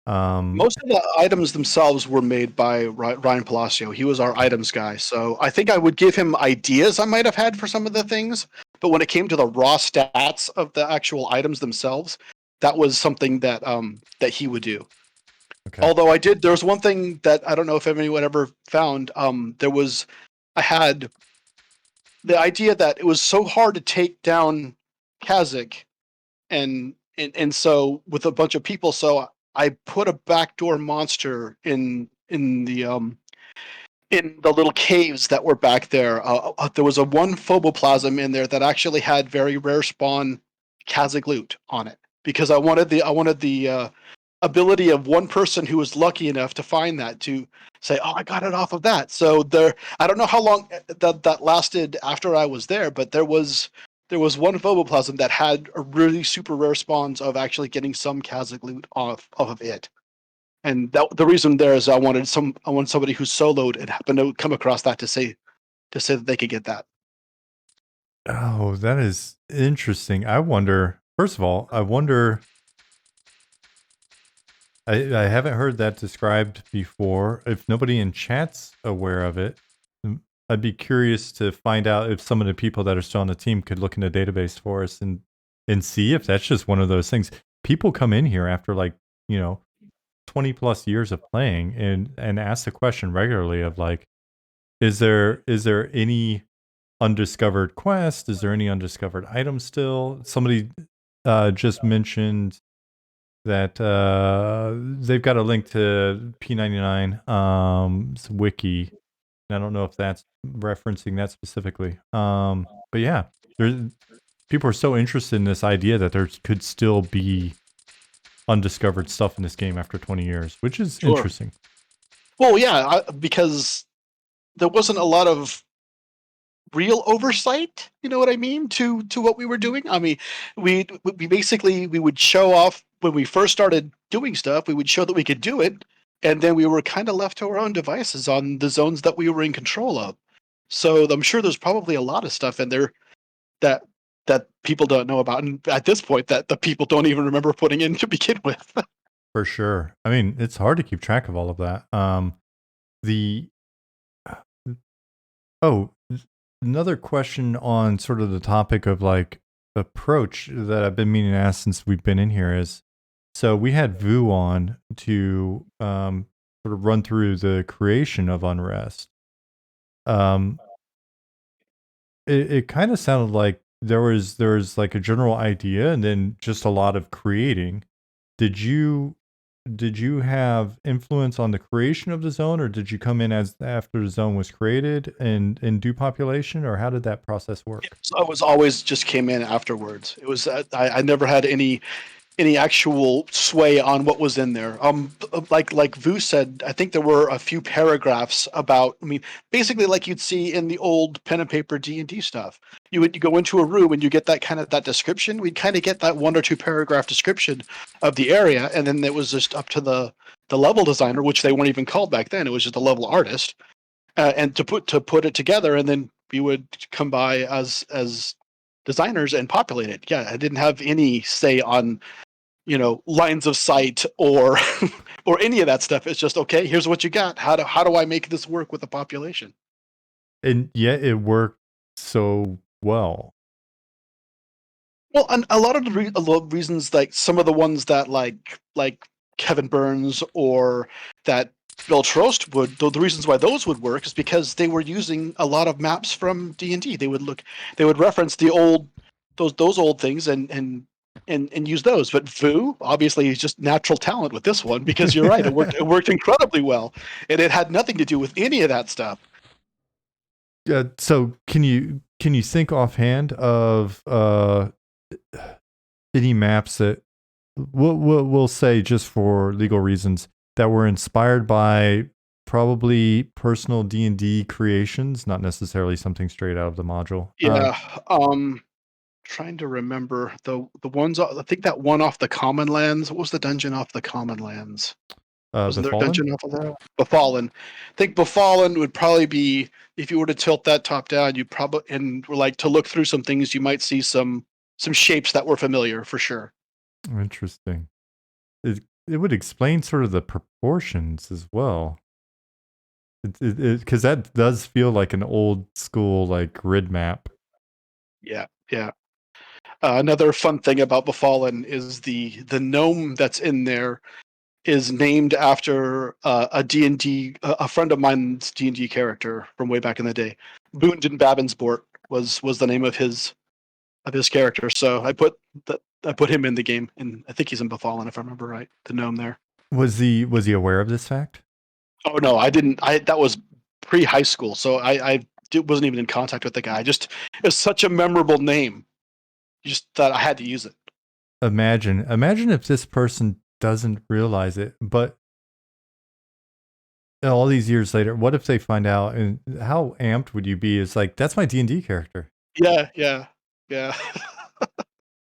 Um, Most of the items themselves were made by Ryan Palacio. He was our items guy. So I think I would give him ideas I might have had for some of the things. But when it came to the raw stats of the actual items themselves, that was something that he would do. okay. Although there was one thing that I don't know if anyone ever found. I had the idea that it was so hard to take down Kazakh, and so with a bunch of people, so I put a backdoor monster in the little caves that were back there. There was a one phoboplasm in there that actually had very rare spawn Kazakh loot on it, because I wanted the ability of one person who was lucky enough to find that to say, "Oh, I got it off of that." So I don't know how long that lasted after I was there, but there was one phoboplasm that had a really super rare spawns of actually getting some Kazakh loot off of it. And the reason there is I want somebody who's soloed and happened to come across that to say that they could get that. Oh, that is interesting. I wonder. First of all, I wonder. I haven't heard that described before. If nobody in chat's aware of it, I'd be curious to find out if some of the people that are still on the team could look in the database for us and see if that's just one of those things. People come in here after 20 plus years of playing and ask the question regularly of like, is there any undiscovered quest? Is there any undiscovered item still? Somebody just mentioned that they've got a link to P99 wiki. I don't know if that's referencing that specifically. But yeah, people are so interested in this idea that there could still be undiscovered stuff in this game after 20 years, which is interesting. Well, yeah, because there wasn't a lot of real oversight, you know what I mean, to what we were doing. I mean, we basically we would show off when we first started doing stuff. We would show that we could do it, and then we were kind of left to our own devices on the zones that we were in control of. So I'm sure there's probably a lot of stuff in there that people don't know about, and at this point, that the people don't even remember putting in to begin with. For sure. I mean, it's hard to keep track of all of that. Another question on sort of the topic of like approach that I've been meaning to ask since we've been in here is, so we had Vu on to sort of run through the creation of Unrest. It kind of sounded like there was like a general idea and then just a lot of creating. Did you have influence on the creation of the zone, or did you come in as after the zone was created and do population, or how did that process work? So I was always just came in afterwards. It was I never had any actual sway on what was in there. Like Vu said, I think there were a few paragraphs about. I mean, basically, like you'd see in the old pen and paper D&D stuff. You go into a room and you get that description. We'd kind of get that 1 or 2 paragraph description of the area, and then it was just up to the level designer, which they weren't even called back then. It was just a level artist, and to put it together, and then we would come by as designers and populate it. Yeah, I didn't have any say on lines of sight or or any of that stuff. It's just, okay, here's what you got. How do I make this work with the population? And yet it worked so well. Well, and a lot of the reasons, like some of the ones that like Kevin Burns or that Bill Trost would, the reasons why those would work is because they were using a lot of maps from D&D. They would reference the old those old things and use those. But Vu, obviously, he's just natural talent with this one, because you're right, it worked incredibly well, and it had nothing to do with any of that stuff. So can you think offhand of any maps that we'll say, just for legal reasons, that were inspired by probably personal D&D creations, not necessarily something straight out of the module? Yeah. Trying to remember the ones. I think that one off the Common Lands. What was the dungeon off the Common Lands? Wasn't there a dungeon off of that? Befallen. I think Befallen would probably be, if you were to tilt that top down, you probably, and like to look through some things, you might see some shapes that were familiar for sure. Interesting. It would explain sort of the proportions as well. Because that does feel like an old school like grid map. Yeah. Another fun thing about Befallen is the gnome that's in there is named after a D&D, a friend of mine's D&D character from way back in the day. Boondin Babinsport was the name of his character. So I put him in the game, and I think he's in Befallen, if I remember right. The gnome there. Was he aware of this fact? Oh no, I didn't. That was pre-high school, so I wasn't even in contact with the guy. Just, it's such a memorable name, just that I had to use it. Imagine if this person doesn't realize it, but all these years later, what if they find out? And how amped would you be? It's like, that's my D&D character. Yeah.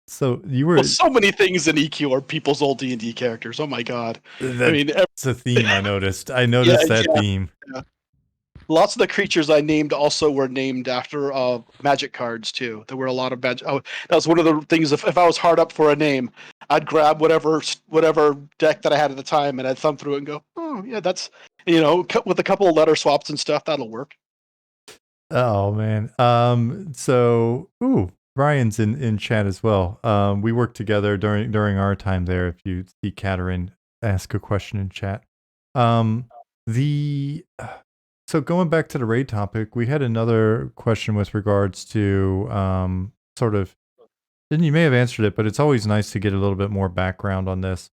So you were, so many things in EQ are people's old D&D characters. Oh my god! I mean, it's a theme. I noticed that theme. Yeah. Lots of the creatures I named also were named after magic cards too. There were a lot of magic. Oh, that was one of the things. If I was hard up for a name, I'd grab whatever deck that I had at the time, and I'd thumb through it and go, oh yeah, that's, with a couple of letter swaps and stuff, that'll work. Oh man. So Brian's in chat as well. We worked together during our time there. If you see Katerin ask a question in chat. The So going back to the raid topic, we had another question with regards to sort of, and you may have answered it, but it's always nice to get a little bit more background on this.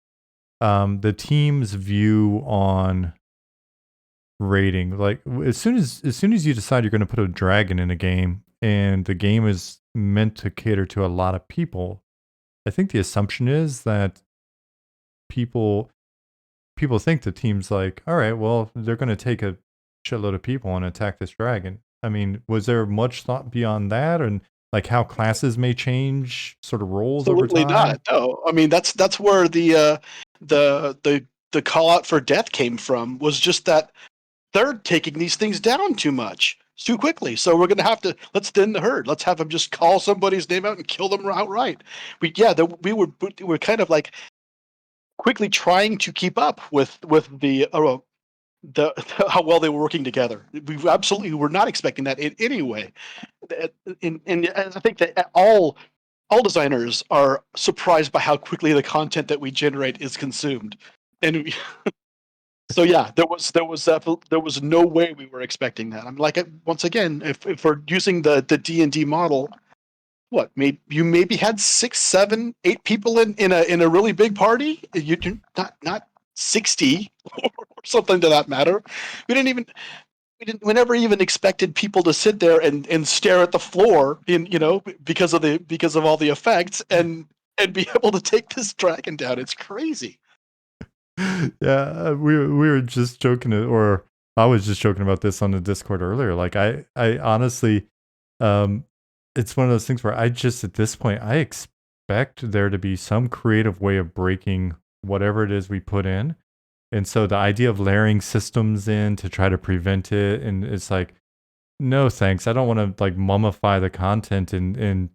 The team's view on rating. Like as soon as you decide you're going to put a dragon in a game, and the game is meant to cater to a lot of people, I think the assumption is that people people think the team's like, all right, well, they're going to take a shitload of people and attack this dragon. I mean, was there much thought beyond that, and like how classes may change sort of roles over Absolutely time? not. No, I mean that's where the call out for death came from. Was just that they're taking these things down too much, too quickly. So we're gonna have to let's thin the herd. Let's have them just call somebody's name out and kill them outright. We were kind of like quickly trying to keep up with the how well they were working together. We absolutely were not expecting that in any way. And I think that all designers are surprised by how quickly the content that we generate is consumed. And so yeah, there was no way we were expecting that. I'm like, once again, if we're using the D&D model, what maybe had 6, 7, 8 people in a really big party. You're not 60 or something to that matter. We didn't even we never even expected people to sit there and stare at the floor because of all the effects and be able to take this dragon down. It's crazy. Yeah, we were just joking, or I was just joking about this on the Discord earlier. Like I honestly, um, it's one of those things where I just at this point I expect there to be some creative way of breaking whatever it is we put in, and so the idea of layering systems in to try to prevent it, and it's like, no thanks, I don't want to like mummify the content and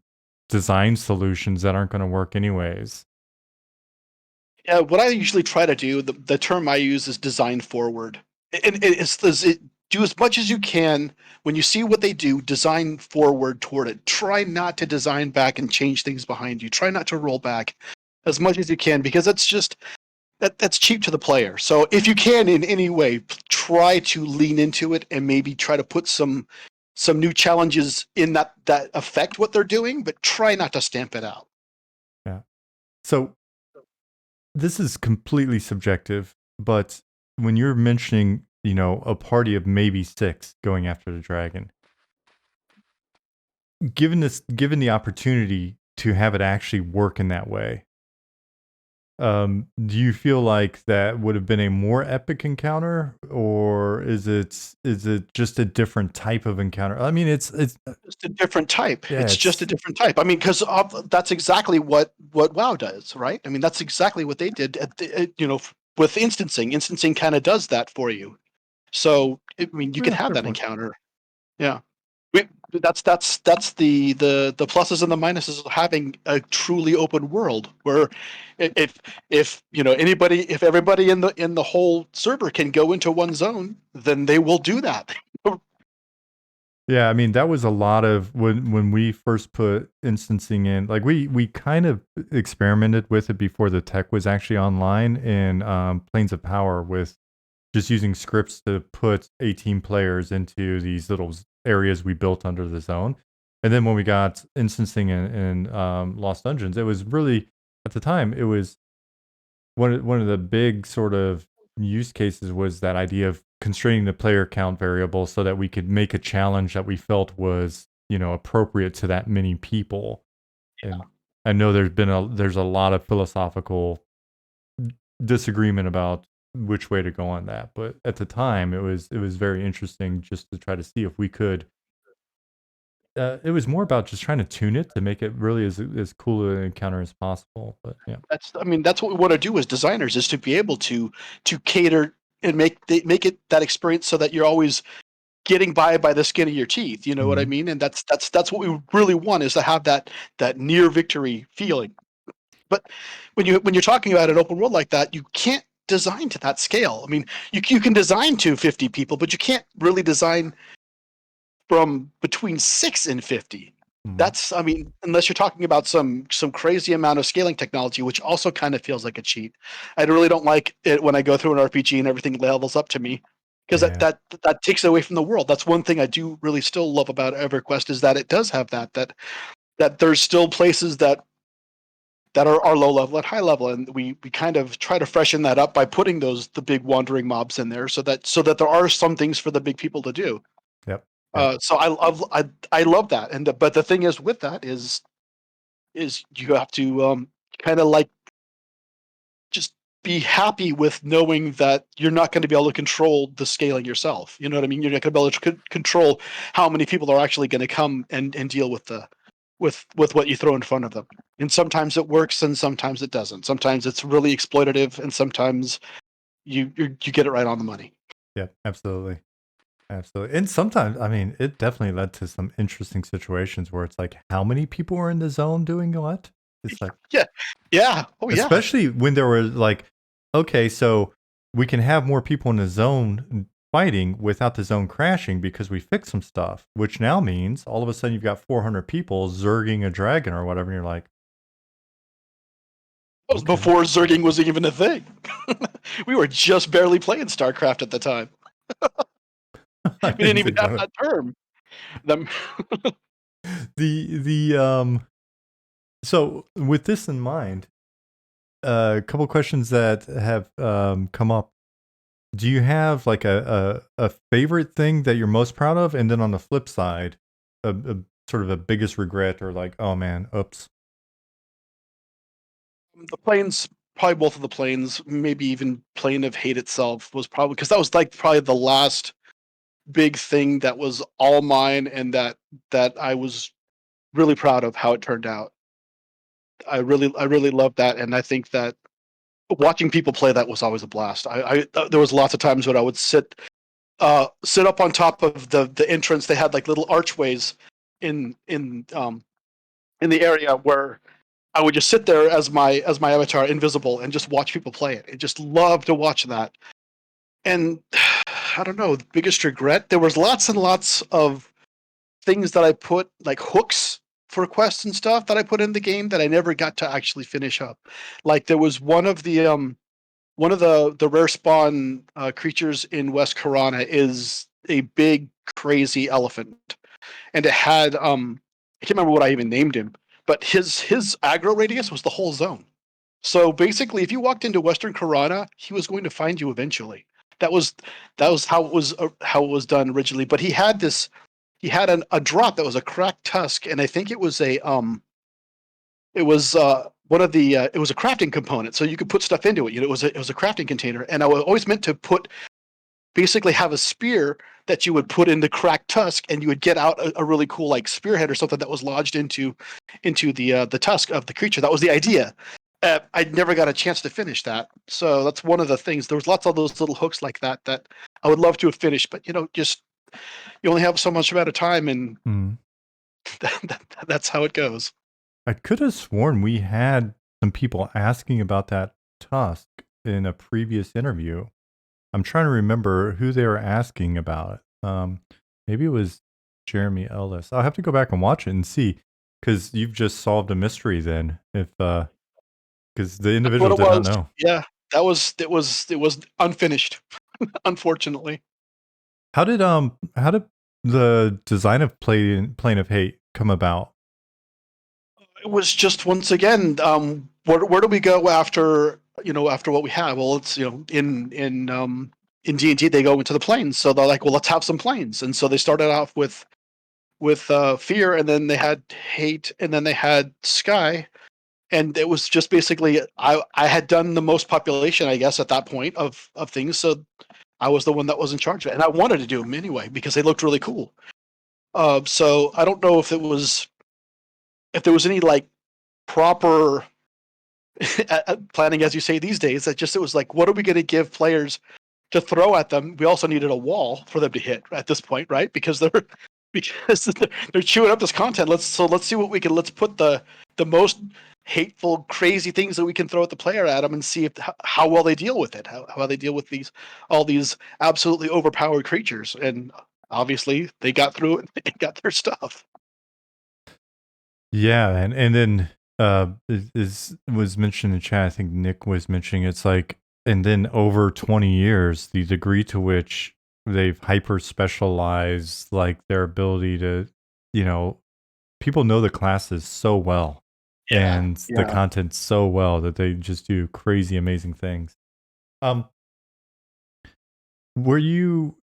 design solutions that aren't going to work anyways. Yeah, what I usually try to do, the term I use is design forward. And do as much as you can when you see what they do, design forward toward it. Try not to design back and change things behind you. Try not to roll back as much as you can because that's just that's cheap to the player. So if you can in any way, try to lean into it and maybe try to put some new challenges in that affect what they're doing, but try not to stamp it out. Yeah. So this is completely subjective, but when you're mentioning, a party of maybe 6 going after the dragon, given the opportunity to have it actually work in that way, do you feel like that would have been a more epic encounter, or is it just a different type of encounter? I mean, it's Just a different type. yeah, It's just a it's different type. I mean, because that's exactly what WoW does, right? I mean, that's exactly what they did with instancing. Instancing kind of does that for you. So I mean, you can yeah, have fair that point. encounter. Yeah. We, that's the pluses and the minuses of having a truly open world where if everybody in the whole server can go into one zone, then they will do that. Yeah, I mean that was a lot of when we first put instancing in. Like we kind of experimented with it before the tech was actually online in Planes of Power, with just using scripts to put 18 players into these little areas we built under the zone. And then when we got instancing in Lost Dungeons, it was really, at the time, it was one of the big sort of use cases was that idea of constraining the player count variable so that we could make a challenge that we felt was, appropriate to that many people. And I know there's a lot of philosophical disagreement about which way to go on that, but at the time it was very interesting just to try to see if we could. It was more about just trying to tune it to make it really as cool an encounter as possible. But yeah. That's what we want to do as designers is to be able to cater and make it that experience so that you're always getting by the skin of your teeth. You know what I Mhm. mean? And that's what we really want is to have that near victory feeling. But when you're talking about an open world like that, you can't design to that scale. I mean, you can design to 50 people, but you can't really design from between 6 and 50. Mhm. That's, I mean, unless you're talking about some crazy amount of scaling technology, which also kind of feels like a cheat. I really don't like it when I go through an RPG and everything levels up to me, because Yeah. that takes it away from the world. That's one thing I do really still love about EverQuest, is that it does have that there's still places that are low level and high level, and we kind of try to freshen that up by putting the big wandering mobs in there, so that there are some things for the big people to do. Yep. Yep. So I love that, but the thing is with that is you have to kind of like just be happy with knowing that you're not going to be able to control the scaling yourself. You know what I mean? You're not going to be able to control how many people are actually going to come and deal with with what you throw in front of them. And sometimes it works, and sometimes it doesn't. Sometimes it's really exploitative, and sometimes you get it right on the money. Yep. Absolutely. Absolutely. And sometimes, I mean, it definitely led to some interesting situations where it's like, how many people are in the zone doing what? It's like, Yeah, oh yeah. especially when there were like, okay, so we can have more people in the zone fighting without the zone crashing because we fixed some stuff, which now means all of a sudden you've got 400 people zerging a dragon or whatever. And you're like, That was okay. before zerging was even a thing. We were just barely playing StarCraft at the time. I We didn't even think have about that term. Them. it. So with this in mind, a couple questions that have come up. Do you have like a favorite thing that you're most proud of, and then on the flip side, a sort of a biggest regret or like, oh man, oops. The planes, probably both of the planes, maybe even Plane of Hate itself was probably, because that was like probably the last big thing that was all mine, and that I was really proud of how it turned out. I really loved that, and I think that watching people play that was always a blast. There was lots of times when I would sit up on top of the entrance. They had like little archways in the area where I would just sit there as my avatar, invisible, and just watch people play it. I just love to watch that. And I don't know, the biggest regret. There was lots and lots of things that I put, like hooks for quests and stuff that I put in the game that I never got to actually finish up. Like there was one of the rare spawn creatures in West Corona is a big crazy elephant, and it had I can't remember what I even named him, but his aggro radius was the whole zone. So basically, if you walked into Western Corona, he was going to find you eventually. That was how it was done originally. But he had a drop that was a cracked tusk, and I think it was it was one of the it was a crafting component, so you could put stuff into it. You know, it was a crafting container, and I was always meant to basically have a spear that you would put in the cracked tusk, and you would get out a really cool like spearhead or something that was lodged into the tusk of the creature. That was the idea. I never got a chance to finish that, so that's one of the things. There was lots of those little hooks like that I would love to have finished, but just you only have so much amount of time, and Mm. that's how it goes. I could have sworn we had some people asking about that tusk in a previous interview. I'm trying to remember who they were asking about it. Maybe it was Jeremy Ellis. I'll have to go back and watch it and see, because you've just solved a mystery then. If because the That's what individual it did not was. know. Yeah, it was unfinished, unfortunately. How did the design of Plane of Hate come about? It was just once again, where do we go after after what we have? Well, it's in D&D they go into the planes, so they're like, well, let's have some planes, and so they started off with fear, and then they had hate, and then they had sky, and it was just basically I had done the most population, I guess, at that point of things, so I was the one that was in charge of it, and I wanted to do them anyway because they looked really cool. So I don't know if there was any like proper planning, as you say these days. That just it was like, what are we going to give players to throw at them? We also needed a wall for them to hit at this point, right? Because they're chewing up this content. Let's see what we can. Let's put the most hateful, crazy things that we can throw at the player at them, and see if how well they deal with it. How they deal with all these absolutely overpowered creatures. And obviously they got through it and got their stuff. Yeah, and then is was mentioned in chat. I think Nick was mentioning it's like, and then over 20 years, the degree to which they've hyper specialized, like their ability to, you know, people know the classes so well Yeah, and the yeah. content so well that they just do crazy, amazing things. Were you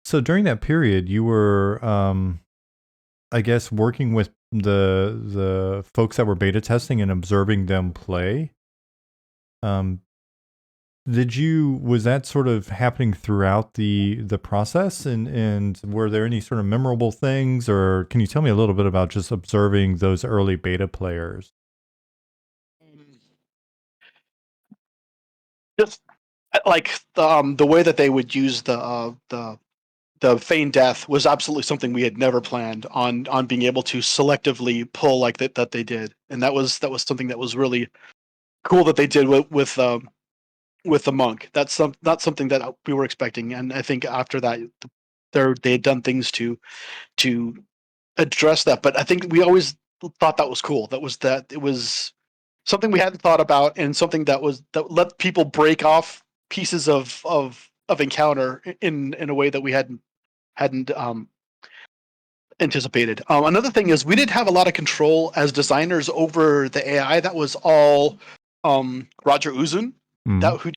so during that period you were I guess working with the folks that were beta testing and observing them play. Um, was that sort of happening throughout the process, and were there any sort of memorable things, or can you tell me a little bit about just observing those early beta players? Just like the way that they would use the feign death was absolutely something we had never planned on being able to selectively pull like that they did, and that was something that was really cool that they did with the monk. That's not something that we were expecting, and I think after that, they had done things to address that. But I think we always thought that was cool. That it was something we hadn't thought about, and something that let people break off pieces of encounter in a way that we hadn't anticipated. Another thing is we didn't have a lot of control as designers over the AI. That was all Roger Uzun, Mm, that who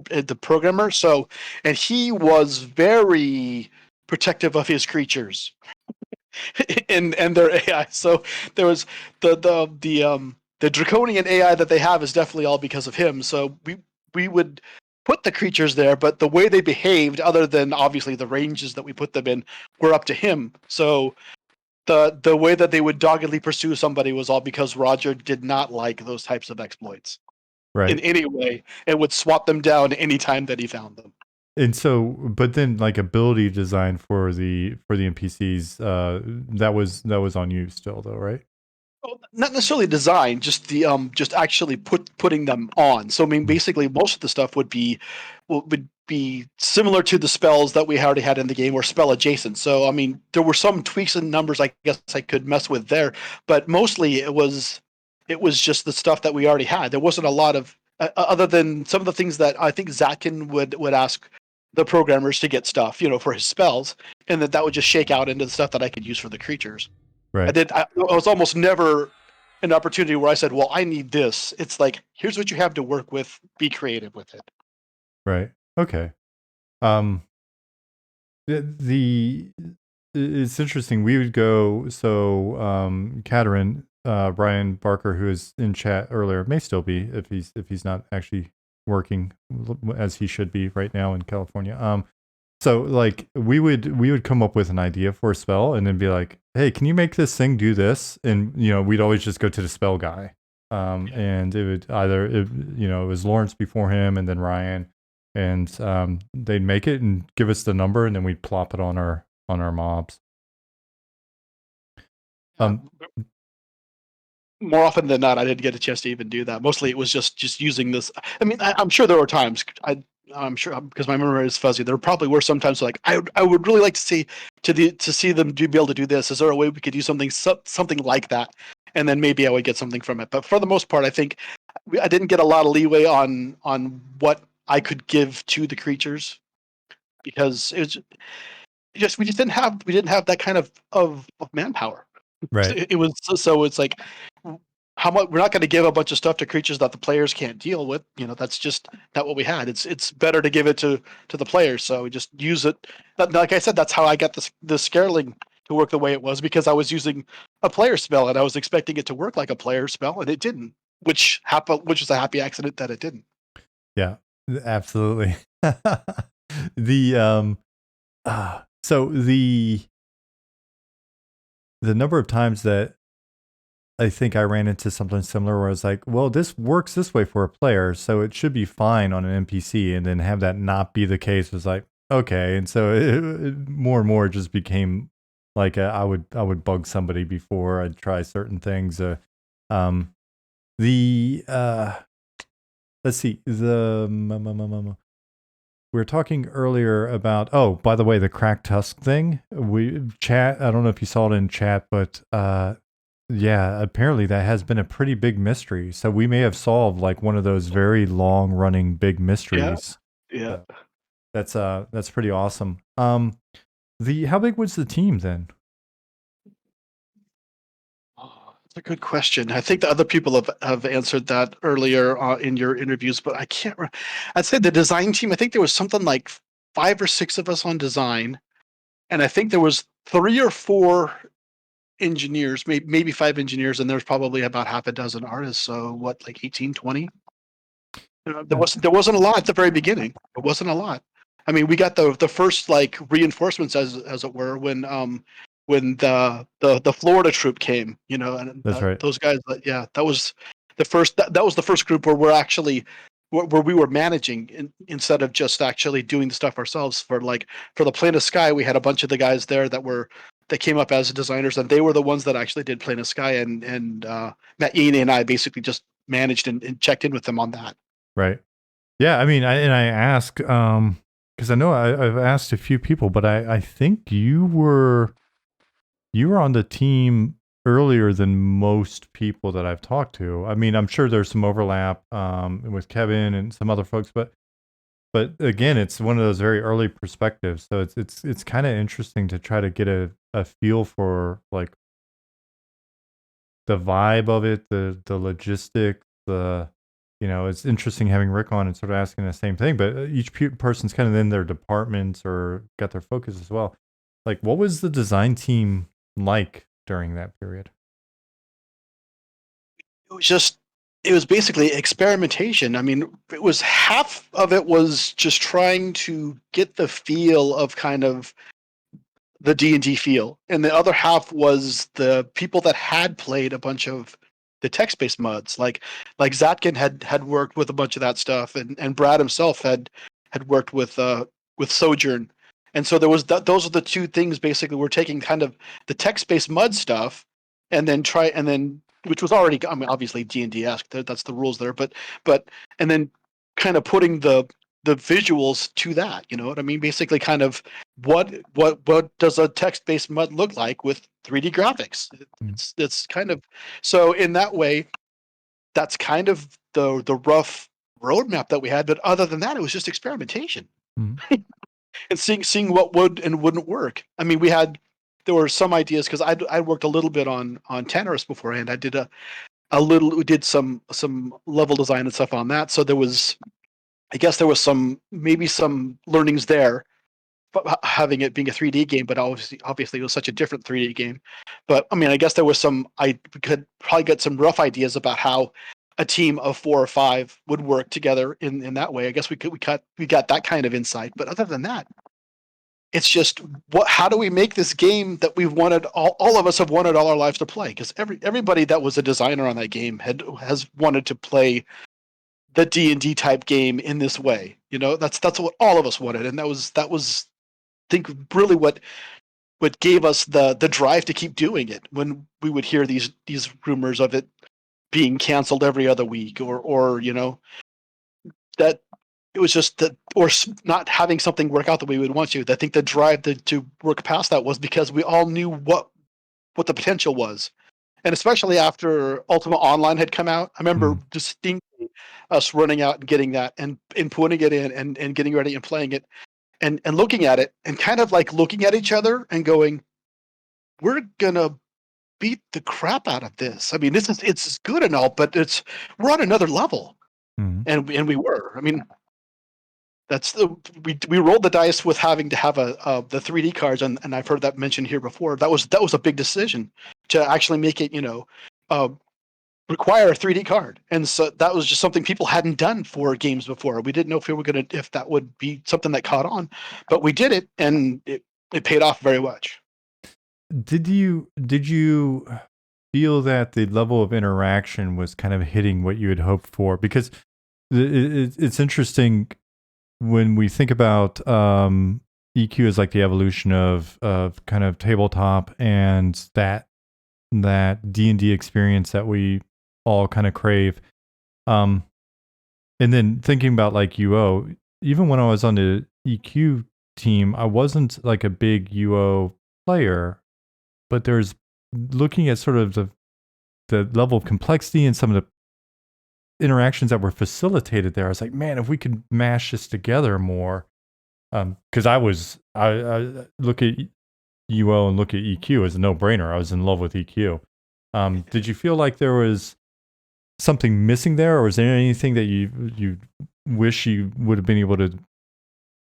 the programmer. So, and he was very protective of his creatures and their AI. So there was the draconian AI that they have is definitely all because of him. So we would put the creatures there, but the way they behaved, other than obviously the ranges that we put them in, were up to him. So the way that they would doggedly pursue somebody was all because Roger did not like those types of exploits in right. any way, and would swat them down any time that he found them. And so, but then like ability design for the NPCs, that was on you still though, right? Well, not necessarily design, just the just actually putting them on. So I mean, Mm, basically, most of the stuff would be similar to the spells that we already had in the game, or spell adjacent. So I mean, there were some tweaks and numbers I guess I could mess with there, but mostly it was just the stuff that we already had. There wasn't a lot of other than some of the things that I think Zatkin would ask the programmers to get stuff, for his spells, and that would just shake out into the stuff that I could use for the creatures. I right, did. I was almost never an opportunity where I said, "Well, I need this." It's like, here's what you have to work with. Be creative with it. right. Okay. Um, the it's interesting. We would go so Katarin, Brian Barker, who is in chat earlier, may still be if he's not actually working as he should be right now in California. So like we would come up with an idea for a spell and then be like, hey, can you make this thing do this? And we'd always just go to the spell guy. And it would either it was Lawrence before him and then Ryan, and they'd make it and give us the number and then we'd plop it on our mobs. Uh, Um, More often than not, I didn't get a chance to even do that. Mostly, it was just using this. I mean, I'm sure there were times. I'm sure because my memory is fuzzy. There probably were some times like I would really like to see them be able to do this. Is there a way we could do something like that? And then maybe I would get something from it. But for the most part, I think I didn't get a lot of leeway on what I could give to the creatures because it was just we didn't have that kind of manpower. right, So it's like how much we're not going to give a bunch of stuff to creatures that the players can't deal with. That's just not what we had. It's better to give it to the players. So we just use it. Like I said, that's how I got the Scareling to work the way it was, because I was using a player spell and I was expecting it to work like a player spell, and it didn't. Which was a happy accident that it didn't. yeah, absolutely. the so the number of times that I think I ran into something similar where I was like, well, this works this way for a player, so it should be fine on an NPC, and then have that not be the case was like, okay. And so more and more it just became like I would bug somebody before I'd try certain things. Um, the let's see, were talking earlier about, oh, by the way, the cracked tusk thing. I don't know if you saw it in chat, but yeah, apparently that has been a pretty big mystery. So we may have solved like one of those very long running big mysteries. Yeah. So that's pretty awesome. How big was the team then? That's a good question. I think the other people have answered that earlier in your interviews, but I can't. I'd say the design team. I think there was something like 5 or 6 of us on design, and I think there was 3 or 4 engineers, maybe 5 engineers, and there's probably about half a dozen artists. So what, like 18, 20? There wasn't a lot at the very beginning. It wasn't a lot. I mean, we got the first like reinforcements as it were when the Florida troop came, and That's right. those guys. Yeah, that was the first. That was the first group where we're actually where we were managing instead of just actually doing the stuff ourselves. For the Plane of Sky, we had a bunch of the guys there that came up as designers, and they were the ones that actually did Plane of Sky, and Matt and I basically just managed and checked in with them on that. Right. Yeah, I mean, I ask because I know I've asked a few people, but I think you were on the team earlier than most people that I've talked to. I mean, I'm sure there's some overlap with Kevin and some other folks, but again, it's one of those very early perspectives. So it's kind of interesting to try to get a feel for like the vibe of it, the logistics, it's interesting having Rick on and sort of asking the same thing, but each person's kind of in their departments or got their focus as well. Like, what was the design team like during that period? It was basically experimentation. I mean, it was half of it was just trying to get the feel of kind of the D&D feel, and the other half was the people that had played a bunch of the text-based mods, like Zatkin had worked with a bunch of that stuff, and Brad himself had worked with Sojourn, and so there was those are the two things basically. We're taking kind of the text-based mud stuff, and then which was already, I mean, obviously D&D-esque. That's the rules there, but and then kind of putting the visuals to that. You know what I mean? Basically, kind of what does a text-based mud look like with 3D graphics? It's kind of, so in that way, that's kind of the rough roadmap that we had. But other than that, it was just experimentation Mm-hmm. and seeing what would and wouldn't work. I mean, there were some ideas because I worked a little bit on Tannerus beforehand. I did we did some level design and stuff on that. So I guess there was maybe some learnings there, but having it being a 3D game, but obviously it was such a different 3D game. But I mean, I guess there was we could probably get some rough ideas about how a team of 4 or 5 would work together in that way. I guess we got that kind of insight. But other than that, it's just how do we make this game that we've wanted, all of us have wanted all our lives to play? Because everybody that was a designer on that game has wanted to play the D&D type game in this way. That's what all of us wanted, and that was I think really what gave us the drive to keep doing it when we would hear these rumors of it being canceled every other week, or that it was just that, or not having something work out that we would want to. I think the drive to work past that was because we all knew what the potential was. And especially after Ultima Online had come out, I remember distinctly us running out and getting that and putting it in and getting ready and playing it and looking at it and kind of like looking at each other and going, we're gonna beat the crap out of this. I mean, it's good and all, but we're on another level. Mm-hmm. And we were. I mean, we rolled the dice with having to have the 3D cards, and I've heard that mentioned here before. That was a big decision to actually make it, require a 3D card, and so that was just something people hadn't done for games before. We didn't know if that would be something that caught on, but we did it, and it paid off very much. Did you feel that the level of interaction was kind of hitting what you had hoped for? Because it's interesting when we think about EQ as like the evolution of kind of tabletop and that D&D experience that we all kind of crave. And then thinking about like UO, even when I was on the EQ team, I wasn't like a big UO player, but there's looking at sort of the level of complexity and some of the interactions that were facilitated there. I was like, man, if we could mash this together more, because I look at UO and look at EQ as a no-brainer. I was in love with EQ. Did you feel like there was something missing there, or was there anything that you wish you would have been able to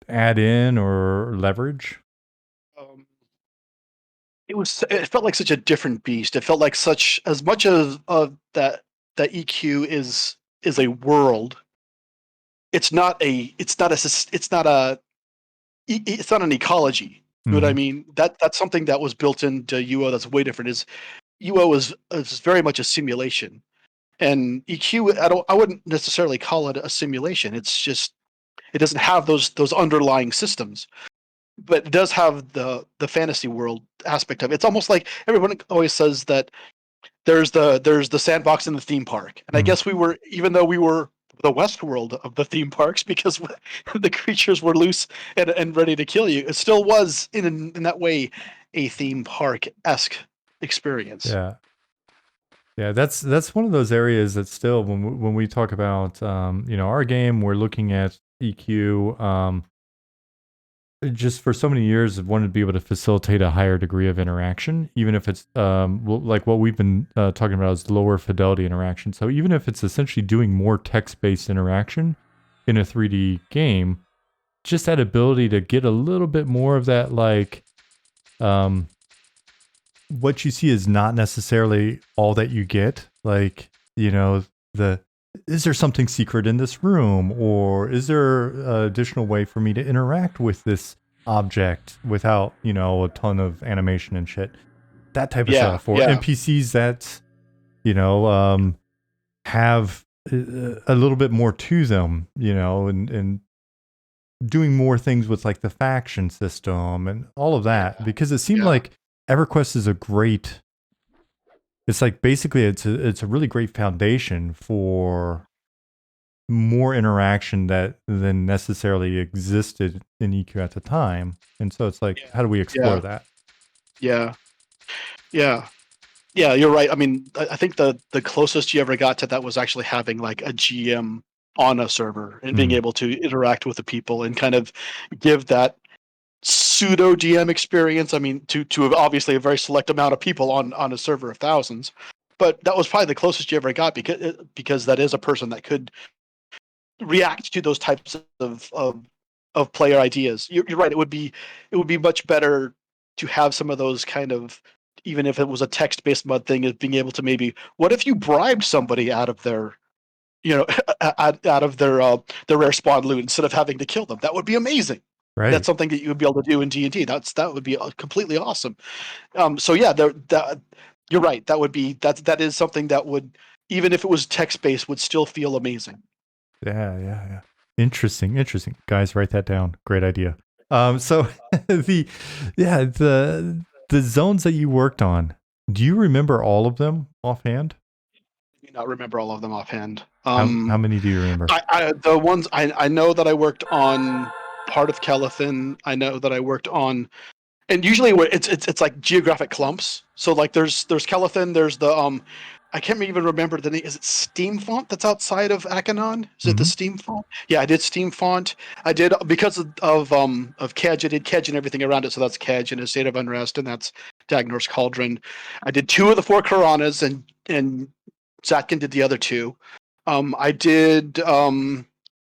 add in or leverage? Um, it felt like such a different beast. It felt like such as much as that EQ is a world. It's not an ecology. You know what I Mm-hmm. mean? That's something that was built into UO that's way different. Is UO is very much a simulation, and EQ I wouldn't necessarily call it a simulation. It's just it doesn't have those underlying systems, but it does have the fantasy world aspect of it. It's almost like everyone always says that there's the sandbox in the theme park, and I Mm. guess even though we were the West world of the theme parks because the creatures were loose and ready to kill you. It still was in that way a theme park esque experience. Yeah. Yeah, that's one of those areas that still when we talk about our game, we're looking at EQ. Just for so many years, I've wanted to be able to facilitate a higher degree of interaction, even if it's like what we've been talking about is lower fidelity interaction. So even if it's essentially doing more text-based interaction in a 3D game, just that ability to get a little bit more of that, like um, what you see is not necessarily all that you get. Like, the is there something secret in this room, or is there an additional way for me to interact with this object without, a ton of animation and shit? That type of Yeah, stuff. Or yeah, NPCs that, you know, um, have a little bit more to them, and doing more things with like the faction system and all of that. yeah, Because it seemed yeah, like EverQuest is a great, it's like basically it's a really great foundation for more interaction that than necessarily existed in EQ at the time. And so it's like, how do we explore yeah, that? yeah, yeah. Yeah, you're right. I mean, I think the closest you ever got to that was actually having like a GM on a server and being Mm, able to interact with the people and kind of give that pseudo GM experience. I mean, to obviously a very select amount of people on a server of thousands, but that was probably the closest you ever got because that is a person that could react to those types of player ideas. You're right. It would be much better to have some of those kind of, even if it was a text based mud thing, is being able to maybe, what if you bribed somebody out of their out of their rare spawn loot instead of having to kill them? That would be amazing. That's right. something that you would be able to do in D&D. That would be completely awesome. So yeah, you're right. That is something that would, even if it was text based, would still feel amazing. Yeah, yeah, yeah. Interesting, interesting. Guys, write that down. Great idea. So the yeah, the zones that you worked on, do you remember all of them offhand? Do not remember all of them offhand. How many do you remember? The ones I know that I worked on part of Calithin. I know that I worked on, and usually it's like geographic clumps. So like there's Calithin. There's the I can't even remember the name. Is it Steam Font that's outside of Akanon? Is it the Mm-hmm. Steam Font? Yeah, I did Steam Font. I did because of Kedge. I did Kedge and everything around it. So that's Kedge and a State of Unrest, and that's Dagnor's Cauldron. I did two of the four Karanas, and Zatkin did the other two. I did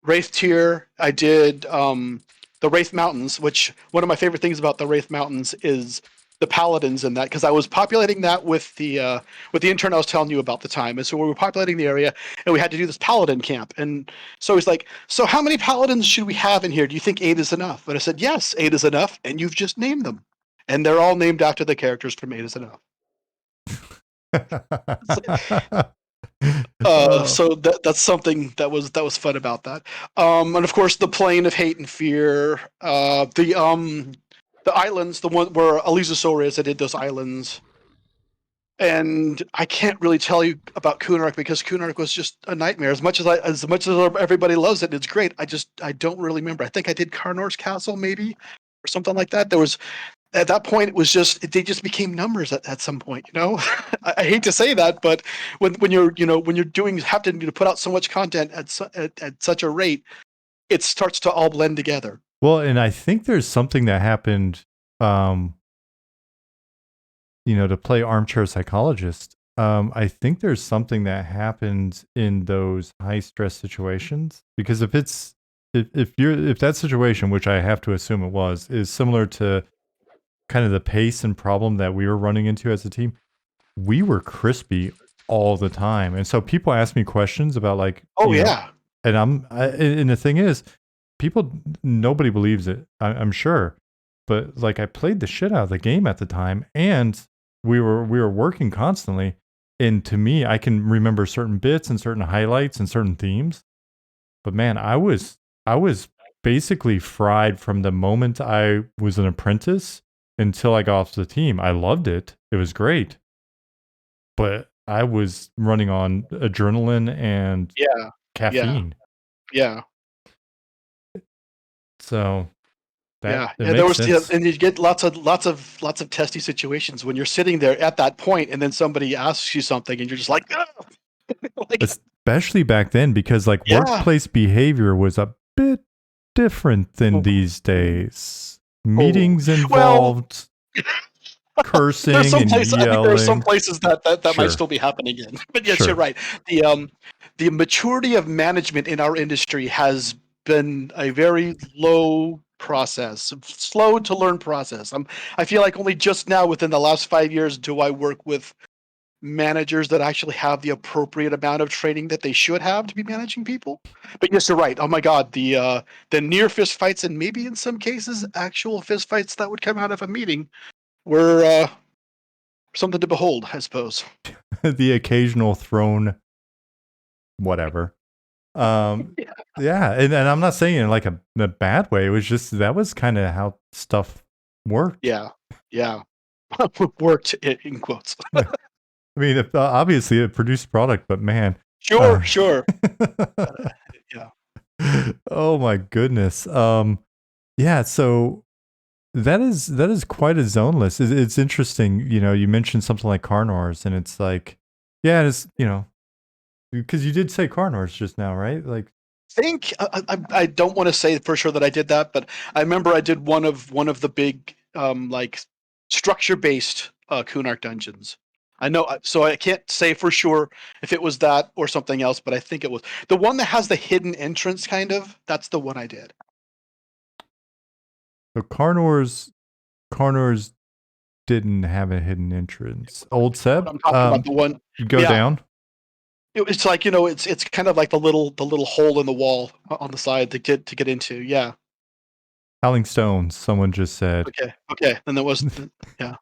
Wraith Tier. I did the Wraith Mountains, which one of my favorite things about the Wraith Mountains is the paladins in that, because I was populating that with the intern I was telling you about the time. And so we were populating the area and we had to do this paladin camp. And so he's like, so how many paladins should we have in here? Do you think 8 is enough? And I said, yes, 8 is enough. And you've just named them. And they're all named after the characters from 8 is enough. Oh, So that's something that was fun about that. And of course the plane of hate and fear. The islands, the one where Alizasaur is, I did those islands. And I can't really tell you about Kunark because Kunark was just a nightmare. As much as everybody loves it, it's great. I don't really remember. I think I did Karnor's Castle maybe or something like that. There was at that point it was just they just became numbers at some point. You know, I hate to say that, but when you're when you're doing have to put out so much content at such a rate, it starts to all blend together. Well, and I think there's something that happened. To play armchair psychologist, I think there's something that happens in those high stress situations because if that situation, which I have to assume it was, is similar to kind of the pace and problem that we were running into as a team, we were crispy all the time, and so people ask me questions about like, oh yeah, and and the thing is, nobody believes it. I'm sure, but like I played the shit out of the game at the time, and we were working constantly. And to me, I can remember certain bits and certain highlights and certain themes. But man, I was basically fried from the moment I was an apprentice until I got off the team. I loved it. It was great. But I was running on adrenaline and caffeine. Yeah. So that there was sense. and you get lots of testy situations when you're sitting there at that point, and then somebody asks you something, and you're just like, like especially back then, because like workplace behavior was a bit different than these days. Meetings involved cursing and yelling. I think there are some places that Sure. might still be happening in. But yes, you're right. The maturity of management in our industry has been a very low process, slow to learn process. I feel like only just now within the last 5 years do I work with managers that actually have the appropriate amount of training that they should have to be managing people. But yes, you're right. Oh my God, the near fist fights and maybe in some cases actual fist fights that would come out of a meeting were something to behold, I suppose. The occasional thrown whatever. Yeah, and I'm not saying it in like a bad way. It was just that was kind of how stuff worked. Yeah. Worked in quotes. I mean, obviously it produced product, but man. Sure. Yeah. Oh my goodness. Yeah, so that is quite a zone list. It's interesting, you mentioned something like Carnors, and it's like, yeah, it's because you did say Carnors just now, right? Like, I don't want to say for sure that I did that, but I remember I did one of the big like structure based Kunark dungeons. I know, so I can't say for sure if it was that or something else, but I think it was the one that has the hidden entrance. Kind of, that's the one I did. So Carnors didn't have a hidden entrance. Old Seb, I'm talking about the one. Go down. It's like it's kind of like the little hole in the wall on the side to get into. Yeah. Howling Stones. Someone just said. Okay. Then there was yeah.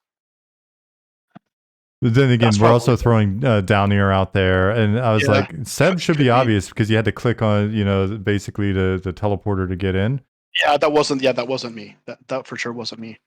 But then again, we're also throwing Downier out there, and I was like, Seb should be obvious because you had to click on basically the teleporter to get in. Yeah, that wasn't me. That for sure wasn't me.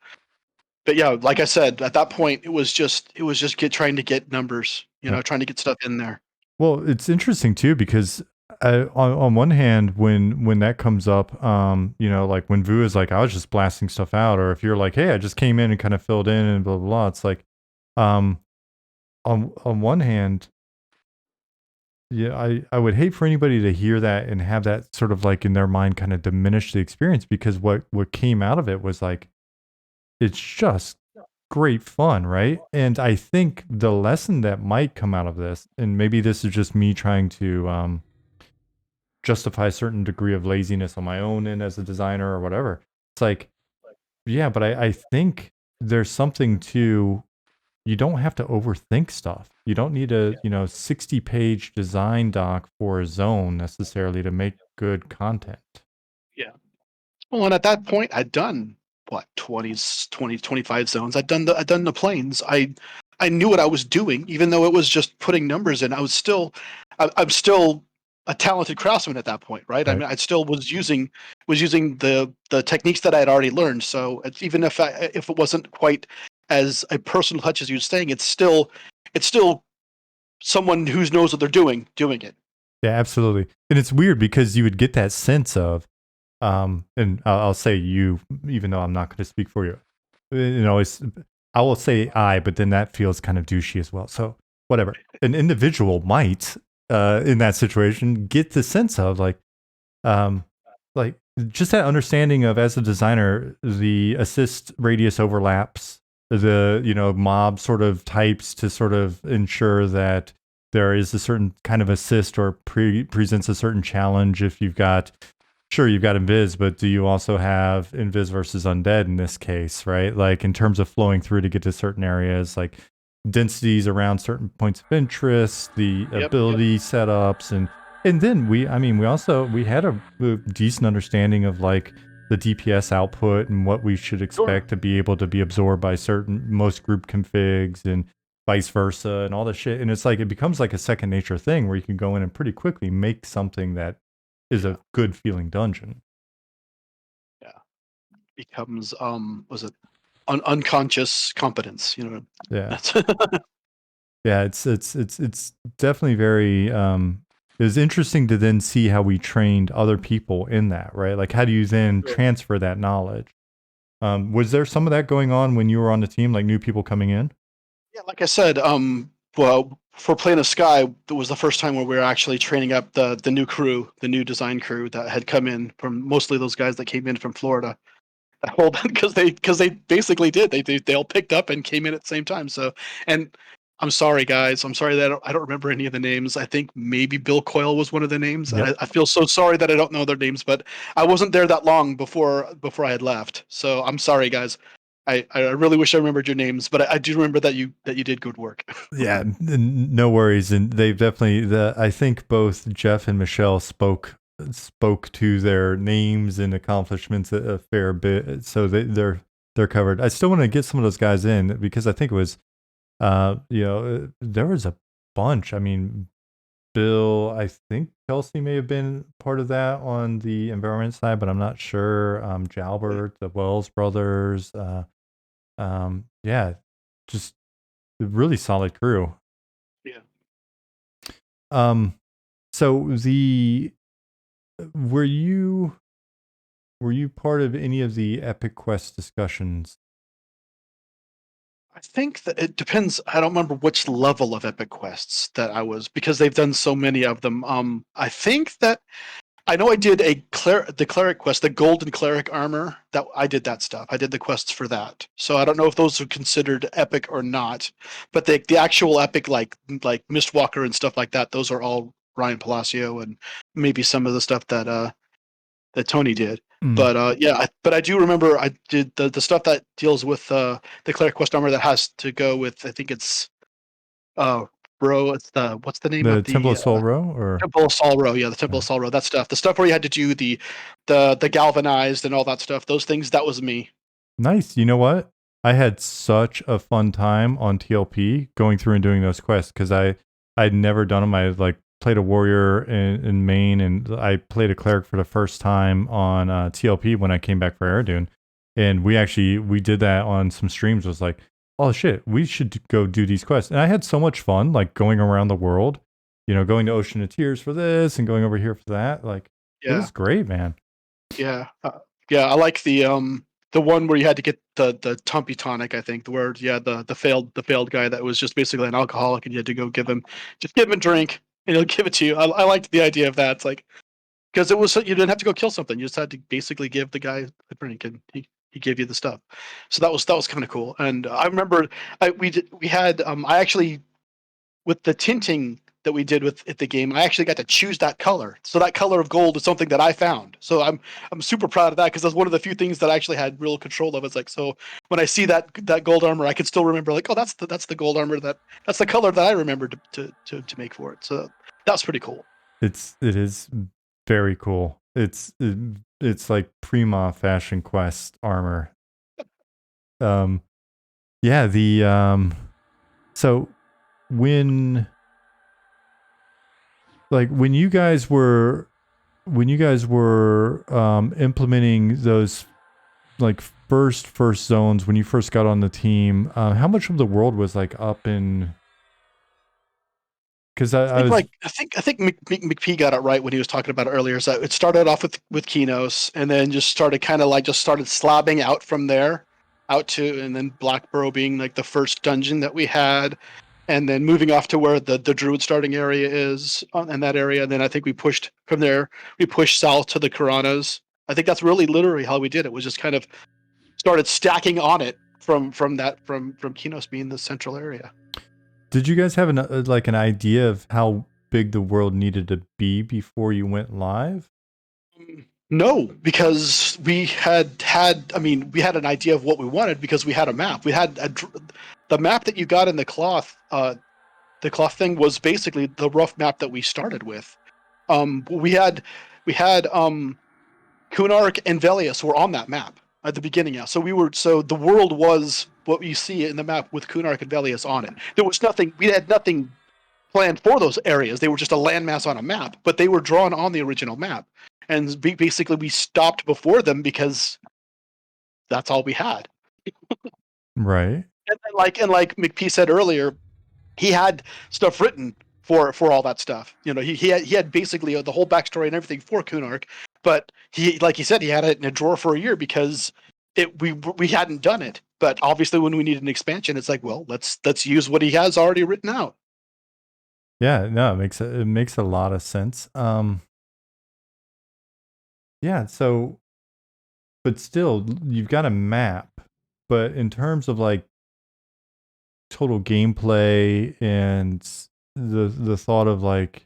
But yeah, like I said, at that point, it was just trying to get numbers, trying to get stuff in there. Well, it's interesting too because on one hand, when that comes up, like when Vu is like, I was just blasting stuff out, or if you're like, hey, I just came in and kind of filled in and blah blah blah. It's like, on one hand, yeah, I would hate for anybody to hear that and have that sort of like in their mind kind of diminish the experience, because what came out of it was like, it's just great fun, right? And I think the lesson that might come out of this, and maybe this is just me trying to justify a certain degree of laziness on my own end as a designer or whatever. It's like, yeah, but I think there's something to, you don't have to overthink stuff. You don't need a 60-page design doc for a zone necessarily to make good content. Yeah. Well, and at that point, I'd done what 20, 25 zones. I'd done the planes. I knew what I was doing, even though it was just putting numbers in. I'm still a talented craftsman at that point, right? I mean, I still was using the techniques that I had already learned. So even if it wasn't quite as a personal touch as you're saying, it's still someone who knows what they're doing it. Yeah, absolutely. And it's weird because you would get that sense of, and I'll say you, even though I'm not going to speak for you. I will say I, but then that feels kind of douchey as well. So whatever. An individual might, in that situation, get the sense of um, like just that understanding of, as a designer, the assist radius overlaps, the mob sort of types to sort of ensure that there is a certain kind of assist or presents a certain challenge. If you've got invis, but do you also have invis versus undead in this case, right? Like in terms of flowing through to get to certain areas, like densities around certain points of interest, the ability setups, and then we had a decent understanding of like the DPS output and what we should expect to be able to be absorbed by most group configs and vice versa and all this shit. And it's like, it becomes like a second nature thing where you can go in and pretty quickly make something that is a good feeling dungeon. Yeah. Becomes, was it unconscious competence, Yeah. Yeah, it's definitely very it's interesting to then see how we trained other people in that, right? Like, how do you then transfer that knowledge? Was there some of that going on when you were on the team, like new people coming in? Yeah, like I said, well, for Plane of Sky, it was the first time where we were actually training up the new crew, the new design crew that had come in from, mostly those guys that came in from Florida. Hold on, because they basically did. They all picked up and came in at the same time. So, and I'm sorry, guys. I'm sorry that I don't remember any of the names. I think maybe Bill Coyle was one of the names. Yep. I feel so sorry that I don't know their names, but I wasn't there that long before I had left. So I'm sorry, guys. I really wish I remembered your names, but I do remember that you did good work. Yeah, no worries. And they've definitely, I think both Jeff and Michelle spoke to their names and accomplishments a fair bit, so they're covered. I still want to get some of those guys in because I think it was, there was a bunch. I mean, Bill, I think Kelsey may have been part of that on the environment side, but I'm not sure. Jalbert, the Wells brothers, yeah, just a really solid crew. Yeah. So were you part of any of the EverQuest discussions? I think that it depends. I don't remember which level of EverQuests that I was, because they've done so many of them. I think that I know I did the cleric quest, the golden cleric armor. That I did that stuff. I did the quests for that. So I don't know if those are considered epic or not. But the actual epic, like Mistwalker and stuff like that, those are all Ryan Palacio, and maybe some of the stuff that Tony did. But but I do remember I did the stuff that deals with the cleric quest armor that has to go with, I think it's it's what's the name of the Temple of Sol Row, or Temple of Sol Row? Yeah, the Temple of Sol Row. That stuff. The stuff where you had to do the galvanized and all that stuff. Those things. That was me. Nice. You know what? I had such a fun time on TLP going through and doing those quests because I'd never done them. I played a warrior in Maine, and I played a cleric for the first time on TLP when I came back for Aradune. And we did that on some streams. Was like, oh shit, we should go do these quests. And I had so much fun, like going around the world, going to Ocean of Tears for this and going over here for that. Like, it was great, man. Yeah, I like the one where you had to get the Tumpy tonic. I think the failed guy that was just basically an alcoholic, and you had to go give him a drink and he'll give it to you. I liked the idea of that. It's like, because it was, you didn't have to go kill something. You just had to basically give the guy a drink, and he gave you the stuff. So that was kind of cool. And I remember we had I actually, with the tinting that we did with the game, I actually got to choose that color. So that color of gold is something that I found. So I'm super proud of that, because that's one of the few things that I actually had real control of. It's like, so when I see that gold armor, I can still remember, like, oh, that's the gold armor, that's the color that I remember to make for it. So that's pretty cool. It is very cool. It's like Prima Fashion Quest armor. Yeah, so when you guys were implementing those first zones when you first got on the team, how much of the world was like up in? Because I was I think McP got it right when he was talking about it earlier. So it started off with Kinos, and then just started kind of like just started slabbing out from there, out to, and then Blackborough being like the first dungeon that we had, and then moving off to where the Druid starting area is in that area. And then I think we pushed from there. We pushed south to the Karanas. I think that's really literally how we did it. Was just kind of started stacking on it from Kinos being the central area. Did you guys have an idea of how big the world needed to be before you went live? No, because we had an idea of what we wanted because we had a map. We had the map that you got in the cloth. The cloth thing was basically the rough map that we started with. We had Kunark and Velius were on that map at the beginning. Yeah, so the world was what you see in the map with Kunark and Velius on it. There was nothing. We had nothing planned for those areas. They were just a landmass on a map, but they were drawn on the original map. And basically, we stopped before them because that's all we had. Right. And like McP said earlier, he had stuff written for all that stuff. You know, he had basically the whole backstory and everything for Kunark, but he, like he said, he had it in a drawer for a year because we hadn't done it. But obviously, when we needed an expansion, it's like, well, let's use what he has already written out. Yeah, no, it makes a lot of sense. Yeah, so but still you've got a map, but in terms of like total gameplay and the thought of like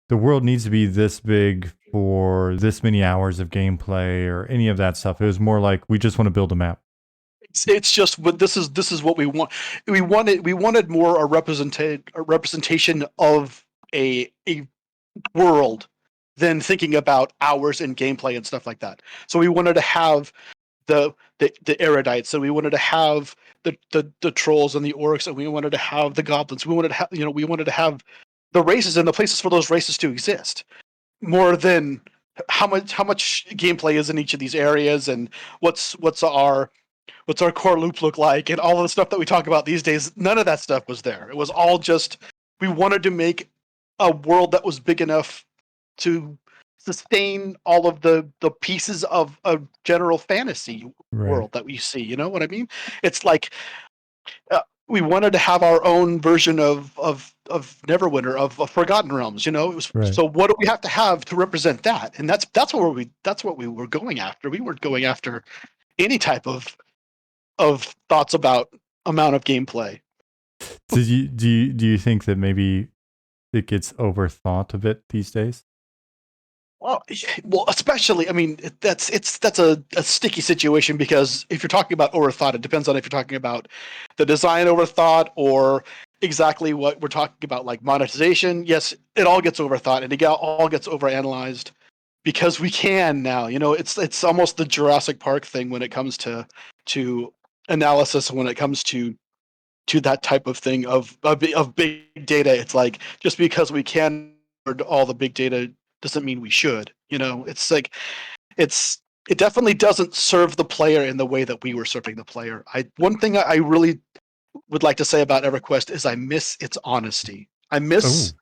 the world needs to be this big for this many hours of gameplay or any of that stuff. It was more like we just want to build a map. It's just what this is what we want. We wanted more a representation of a world than thinking about hours in gameplay and stuff like that. So we wanted to have the erudites. So we wanted to have the trolls and the orcs, and we wanted to have the goblins. We wanted to have we wanted to have the races and the places for those races to exist more than how much gameplay is in each of these areas and what's our core loop look like and all of the stuff that we talk about these days. None of that stuff was there. It was all just we wanted to make a world that was big enough to sustain all of the pieces of a general fantasy world that we see. You know what I mean? It's like we wanted to have our own version of Neverwinter, of Forgotten Realms. You know, it was, Right. so what do we have to represent that? And that's what we were going after. We weren't going after any type of thoughts about amount of gameplay. Do you think that maybe it gets overthought a bit these days? Well, especially, I mean, that's a sticky situation because if you're talking about overthought, it depends on if you're talking about the design overthought or exactly what we're talking about, like monetization. Yes, it all gets overthought and it all gets overanalyzed because we can now. You know, it's almost the Jurassic Park thing when it comes to analysis. When it comes to that type of thing of big data, it's like just because we can all the big data doesn't mean we should. You know, it's like it definitely doesn't serve the player in the way that we were serving the player. One thing I really would like to say about EverQuest is I miss its honesty. I miss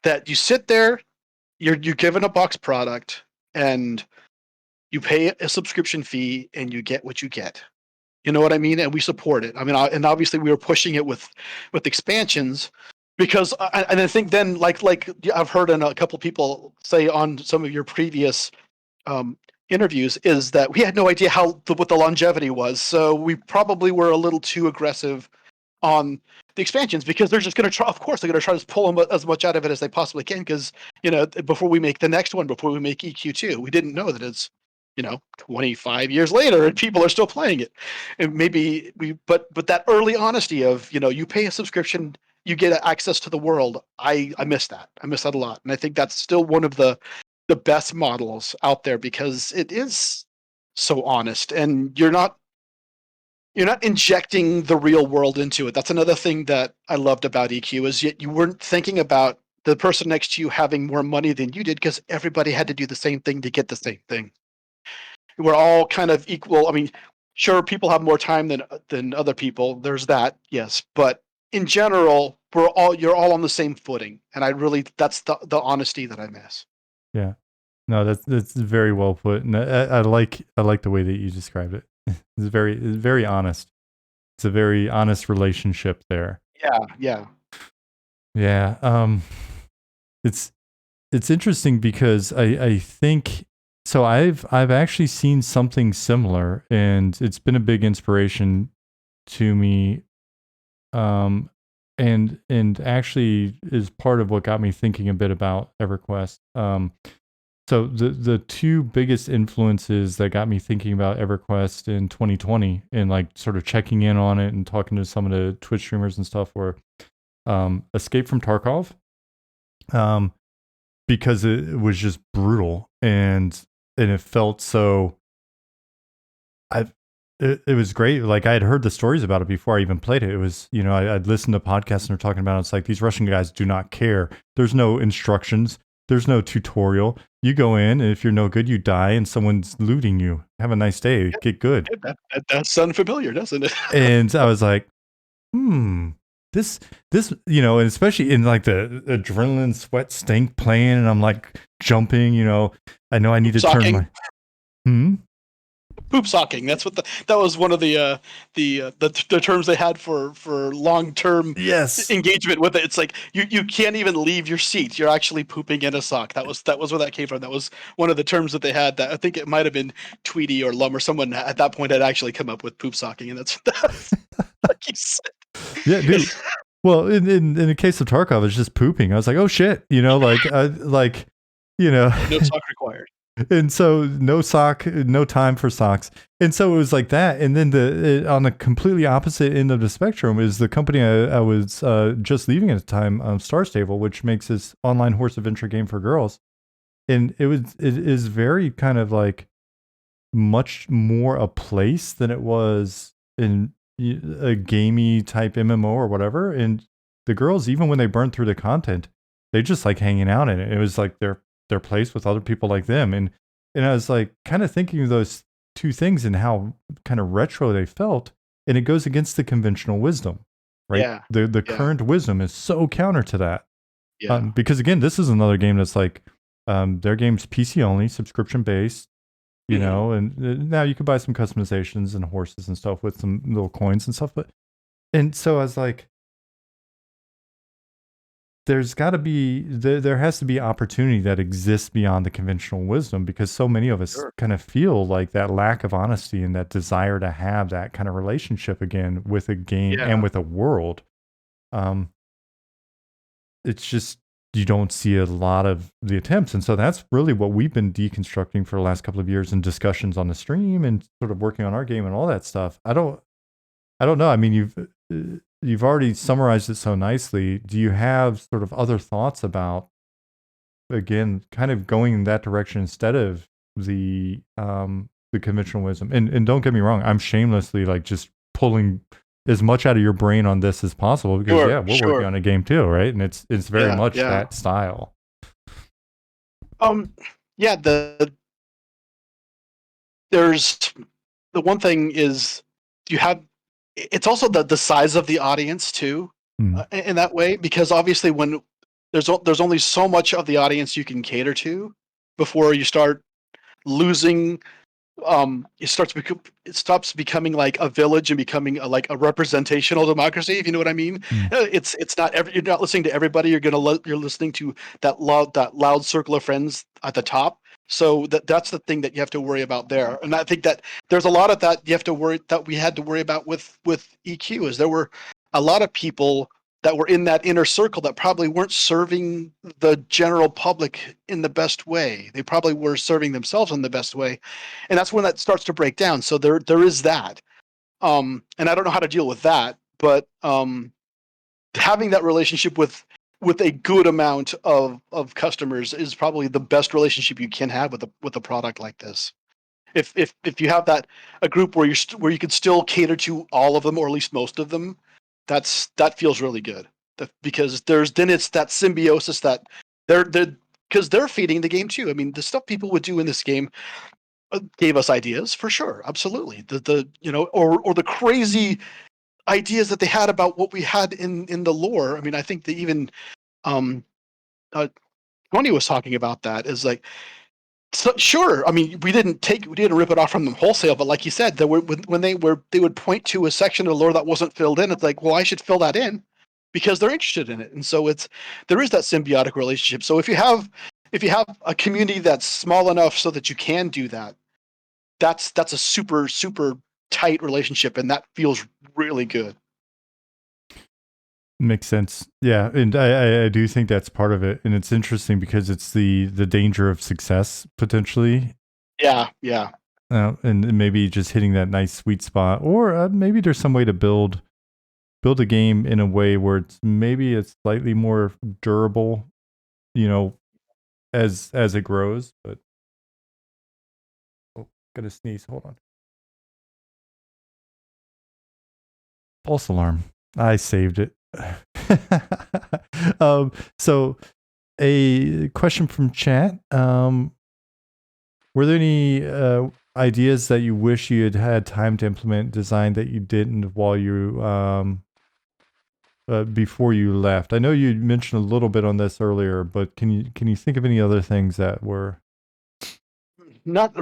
that you sit there, you're given a box product, and you pay a subscription fee, and you get what you get. You know what I mean? And we support it. I mean, and obviously we were pushing it with expansions because, and I think then like I've heard a couple of people say on some of your previous interviews is that we had no idea what the longevity was. So we probably were a little too aggressive on the expansions because they're just going to try. Of course, they're going to try to pull them as much out of it as they possibly can. Because before we make the next one, before we make EQ2, we didn't know that it's 25 years later and people are still playing it. And maybe but that early honesty of you pay a subscription, you get access to the world. I miss that. I miss that a lot, and I think that's still one of the best models out there because it is so honest, and you're not injecting the real world into it. That's another thing that I loved about EQ is yet you weren't thinking about the person next to you having more money than you did because everybody had to do the same thing to get the same thing. we're all kind of equal. I mean, sure, people have more time than other people. There's that, yes, but in general, you're all on the same footing, and that's the honesty that I miss. Yeah. No, that's very well put, and I like the way that you described it. It's very honest. It's a very honest relationship there. Yeah. Yeah. It's interesting because I think so. I've actually seen something similar, and it's been a big inspiration to me. And actually is part of what got me thinking a bit about EverQuest. So the two biggest influences that got me thinking about EverQuest in 2020 and like sort of checking in on it and talking to some of the Twitch streamers and stuff were Escape from Tarkov. Because it was just brutal and it felt so it was great. Like I had heard the stories about it before I even played it. It was, I'd listened to podcasts and they're talking about it. It's like these Russian guys do not care. There's no instructions. There's no tutorial. You go in and if you're no good, you die and someone's looting you. Have a nice day. Get good. That sounds familiar, doesn't it? And I was like, this, and especially in like the adrenaline sweat stink playing and I'm like jumping, I know I need to turn my, poop socking. That's what that was one of the terms they had for long-term engagement with it. It's like you can't even leave your seat. You're actually pooping in a sock. That was where that came from. That was one of the terms that they had. That I think it might have been Tweety or Lum or someone at that point had actually come up with poop socking, and that's like you said. Yeah, dude. Well, in the case of Tarkov, it's just pooping. I was like, oh shit, no sock required. And so no time for socks. And so it was like that. And then on the completely opposite end of the spectrum is the company I was just leaving at the time, Star Stable, which makes this online horse adventure game for girls. And it is very kind of like much more a place than it was in a gamey type MMO or whatever. And the girls, even when they burned through the content, they just like hanging out in it. It was like their place with other people like them. And I was like kind of thinking of those two things and how kind of retro they felt. And it goes against the conventional wisdom, right? Yeah. The current wisdom is so counter to that. Yeah. Because again, this is another game that's like, their game's PC only, subscription based, and now you can buy some customizations and horses and stuff with some little coins and stuff. And so I was like, there's got to be there has to be opportunity that exists beyond the conventional wisdom because so many of us kind of feel like that lack of honesty and that desire to have that kind of relationship again with a game and with a world. It's just you don't see a lot of the attempts, and so that's really what we've been deconstructing for the last couple of years in discussions on the stream and sort of working on our game and all that stuff. I don't know. I mean, you've already summarized it so nicely. Do you have sort of other thoughts about, again, kind of going in that direction instead of the conventional wisdom? And don't get me wrong, I'm shamelessly like just pulling as much out of your brain on this as possible because we're working on a game too, right? And it's very much that style. There's the one thing is you have. It's also the size of the audience too, in that way, because obviously when there's only so much of the audience you can cater to before you start losing. It stops becoming like a village and becoming like a representational democracy. If you know what I mean, it's not you're not listening to everybody. You're listening to that loud circle of friends at the top. So that's the thing that you have to worry about there. And I think that there's a lot of that we had to worry about with EQ. Is there were a lot of people that were in that inner circle that probably weren't serving the general public in the best way. They probably were serving themselves in the best way. And that's when that starts to break down. So there is that. And I don't know how to deal with that, but having that relationship with a good amount of customers is probably the best relationship you can have with a product like this. If you have a group where you can still cater to all of them or at least most of them, that feels really good. Because it's that symbiosis that they're feeding the game too. I mean, the stuff people would do in this game, gave us ideas for sure, absolutely. Or the crazy ideas that they had about what we had in the lore. I mean, I think they even um, Tony was talking about that. Is like, so sure. I mean, we didn't rip it off from them wholesale, but like you said, there were when they would point to a section of the lore that wasn't filled in. It's like, well, I should fill that in because they're interested in it, and so there is that symbiotic relationship. So if you have a community that's small enough so that you can do that, that's a super super tight relationship, and that feels really good. Makes sense. Yeah, and I do think that's part of it, and it's interesting because it's the danger of success potentially. Yeah, yeah. And maybe just hitting that nice sweet spot, or maybe there's some way to build a game in a way where it's slightly more durable, as it grows. But gotta sneeze. Hold on. False alarm. I saved it. So a question from chat. Were there any ideas that you wish you had had time to implement, design that you didn't while you before you left? I know you mentioned a little bit on this earlier, but can you think of any other things that were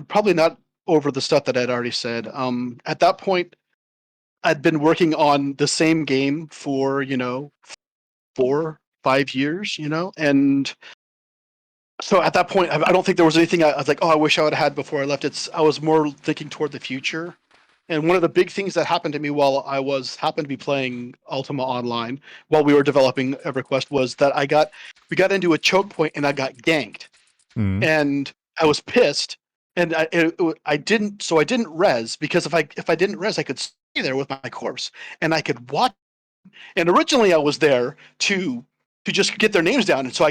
Probably not over the stuff that I'd already said. At that point, I'd been working on the same game for 4-5 years, and so at that point, I don't think there was anything I was like, oh, I wish I would have had before I left. I was more thinking toward the future. And one of the big things that happened to me while happened to be playing Ultima Online while we were developing EverQuest was that we got into a choke point and I got ganked, Mm. and I was pissed, and I didn't res, because if I didn't res, I could stay there with my corpse and I could watch. And originally I was there to just get their names down, and so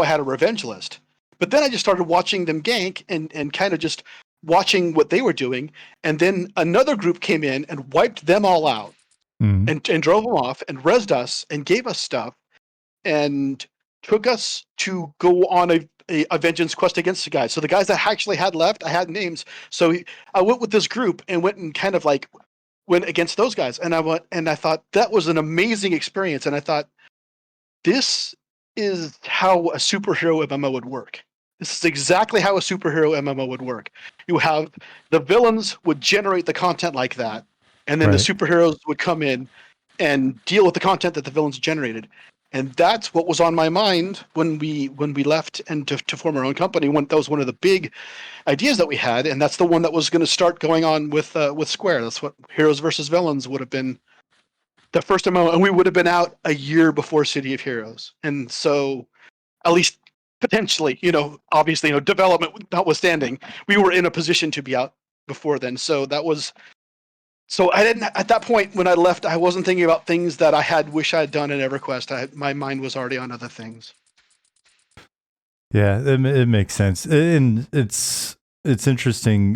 I had a revenge list. But then I just started watching them gank and kind of just watching what they were doing, and then another group came in and wiped them all out, Mm. and drove them off and rezzed us and gave us stuff and took us to go on a vengeance quest against the guys. So the guys that actually had left, I had names. So I went with this group and went and kind of like went against those guys. And I thought that was an amazing experience. And I thought, this is how a superhero MMO would work. This is exactly how a superhero MMO would work. You have the villains would generate the content like that, and then the Right. superheroes would come in and deal with the content that the villains generated. And that's what was on my mind when we left and to form our own company. That was one of the big ideas that we had, and that's the one that was going to start going on with Square. That's what Heroes versus Villains would have been, the first MMO, and we would have been out a year before City of Heroes. And so, at least potentially, obviously, development notwithstanding, we were in a position to be out before then. So I didn't, at that point when I left, I wasn't thinking about things that I wish I had done in EverQuest. My mind was already on other things. Yeah, it makes sense, and it's interesting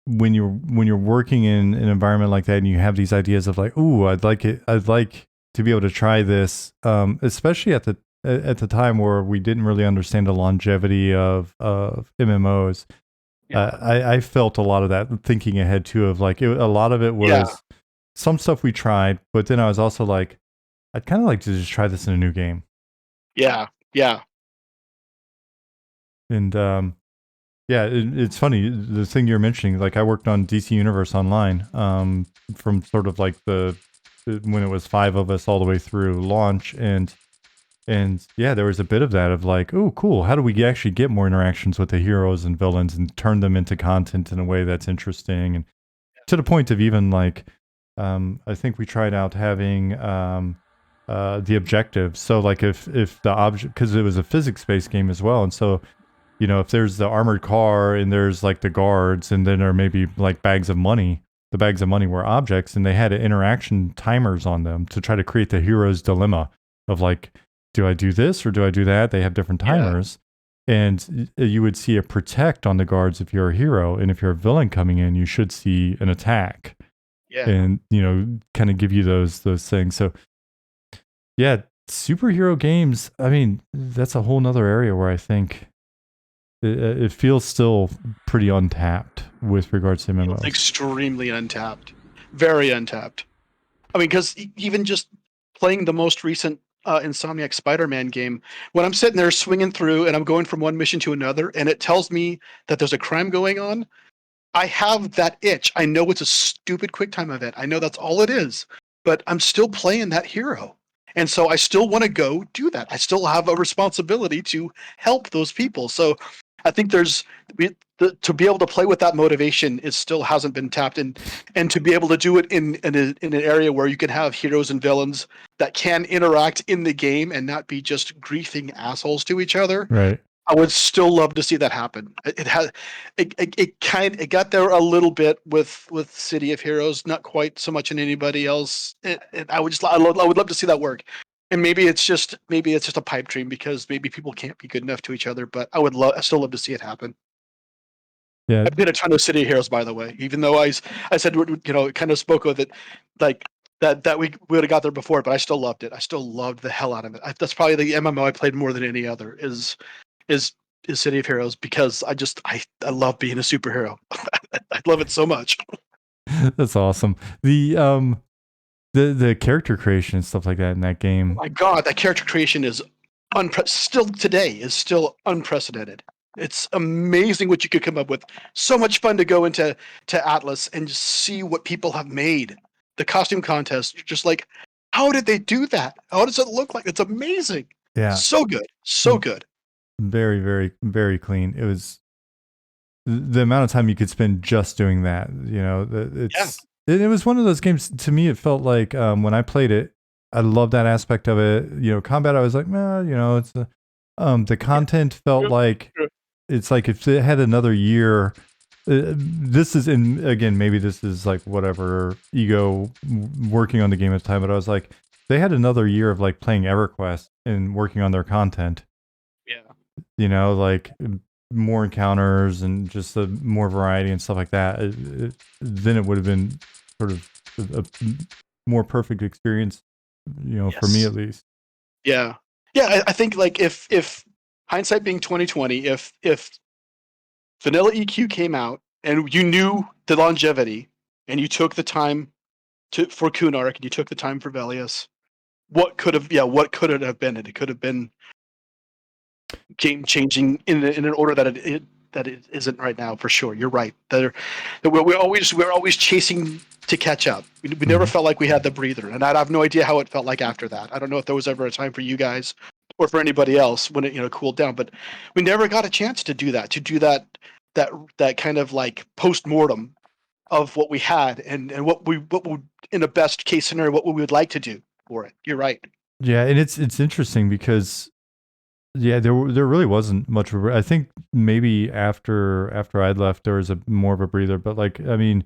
when you're working in an environment like that, and you have these ideas of like, ooh, I'd like to be able to try this, especially at the time where we didn't really understand the longevity of MMOs. Yeah. I felt a lot of that thinking ahead too, of like a lot of it was some stuff we tried, but then I was also like, I'd kind of like to just try this in a new game. Yeah. And yeah, it's funny, the thing you're mentioning. Like, I worked on DC Universe Online from sort of like when it was 5 of us all the way through launch, and yeah, there was a bit of that of like, oh, cool. How do we actually get more interactions with the heroes and villains and turn them into content in a way that's interesting, and to the point of even like, I think we tried out having the objectives. So like if the object, because it was a physics-based game as well, and so if there's the armored car and there's like the guards, and then there may be like bags of money. The bags of money were objects, and they had interaction timers on them to try to create the hero's dilemma of like, do I do this or do I do that? They have different timers. Yeah. And you would see a protect on the guards if you're a hero, and if you're a villain coming in, you should see an attack. Yeah. And kind of give you those things. So yeah, superhero games, I mean, that's a whole nother area where I think it feels still pretty untapped with regards to It's MMOs. extremely untapped, very untapped. I mean, because even just playing the most recent Insomniac Spider-Man game, when I'm sitting there swinging through and I'm going from one mission to another, and it tells me that there's a crime going on, I have that itch. I know it's a stupid QuickTime event. I know that's all it is, but I'm still playing that hero. And so I still want to go do that. I still have a responsibility to help those people. So I think to be able to play with that motivation is still hasn't been tapped in, and to be able to do it in an area where you can have heroes and villains that can interact in the game and not be just griefing assholes to each other. Right. I would still love to see that happen. It got there a little bit with City of Heroes, not quite so much in anybody else. I would love to see that work. And maybe it's just a pipe dream because maybe people can't be good enough to each other. But I still love to see it happen. Yeah. I played a ton of City of Heroes, by the way. Even though I said kind of spoke with it, like that we would have got there before, but I still loved it. I still loved the hell out of it. That's probably the MMO I played more than any other. Is City of Heroes because I love being a superhero. I love it so much. That's awesome. The character creation and stuff like that in that game. Oh my God, that character creation is still unprecedented. It's amazing what you could come up with. So much fun to go into Atlas and just see what people have made. The costume contest, you're just like, how did they do that? How does it look like? It's amazing. Yeah. So good. So good. Very, very, very clean. It was the amount of time you could spend just doing that. It was one of those games. To me, it felt like when I played it, I loved that aspect of it. Combat, I was like, it's the content felt like it's like if it had another year. This is maybe this is like whatever ego working on the game at the time, but I was like, they had another year of like playing EverQuest and working on their content. Yeah. Like more encounters and just more variety and stuff like that. Then it would have been sort of a more perfect experience, for me at least. Yeah. I think like if hindsight being 2020, if vanilla EQ came out and you knew the longevity and you took the time for Kunark and you took the time for Velius, what could it have been? It could have been game changing in an order that it isn't right now, for sure. You're right. We're always chasing to catch up. We never felt like we had the breather, and I have no idea how it felt like after that. I don't know if there was ever a time for you guys or for anybody else when it cooled down, but we never got a chance to do that kind of like post-mortem of what we had and what we in a best case scenario what we would like to do for it. You're right. Yeah, and it's interesting because there really wasn't much of I think maybe after I'd left there was more of a breather, but like I mean,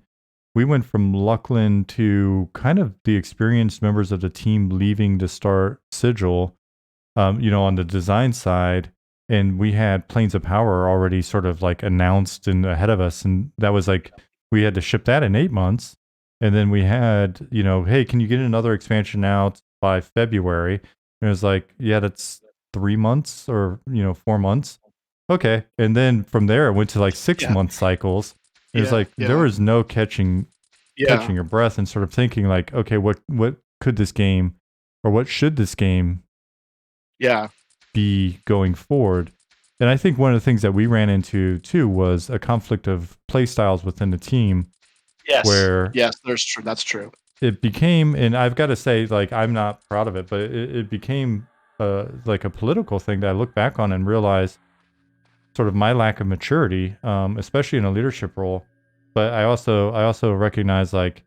we went from Luckland to kind of the experienced members of the team leaving to start Sigil, on the design side, and we had Planes of Power already sort of like announced and ahead of us, and that was like we had to ship that in 8 months, and then we had hey, can you get another expansion out by February? And it was like, yeah, that's 3 months or 4 months. Okay, and then from there it went to like 6-month cycles. It was like there was no catching your breath and sort of thinking like, okay, what could this game or what should this game be going forward? And I think one of the things that we ran into too was a conflict of play styles within the team. Yes, that's true. It became, and I've got to say, like, I'm not proud of it, but it became like a political thing that I look back on and realize sort of my lack of maturity, especially in a leadership role. But I also recognize, like,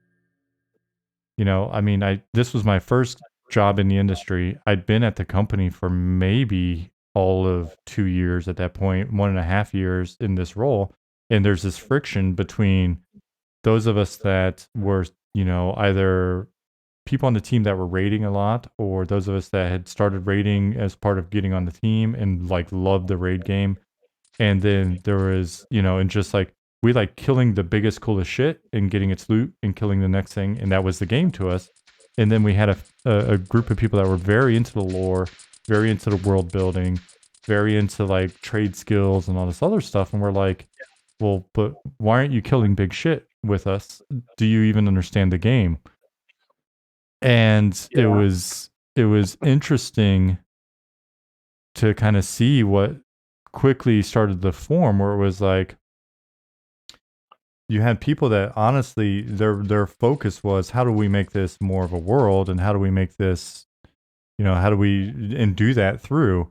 I mean, this was my first job in the industry. I'd been at the company for maybe all of 2 years at that point, 1.5 years in this role. And there's this friction between those of us that were, either people on the team that were raiding a lot, or those of us that had started raiding as part of getting on the team and like loved the raid game. And then there was, and just like we like killing the biggest, coolest shit and getting its loot and killing the next thing. And that was the game to us. And then we had a group of people that were very into the lore, very into the world building, very into like trade skills and all this other stuff. And we're like, well, but why aren't you killing big shit with us? Do you even understand the game? And Yeah. it was interesting to kind of see what quickly started to form, where it was like you had people that honestly their focus was, how do we make this more of a world, and how do we make this, how do we, and do that through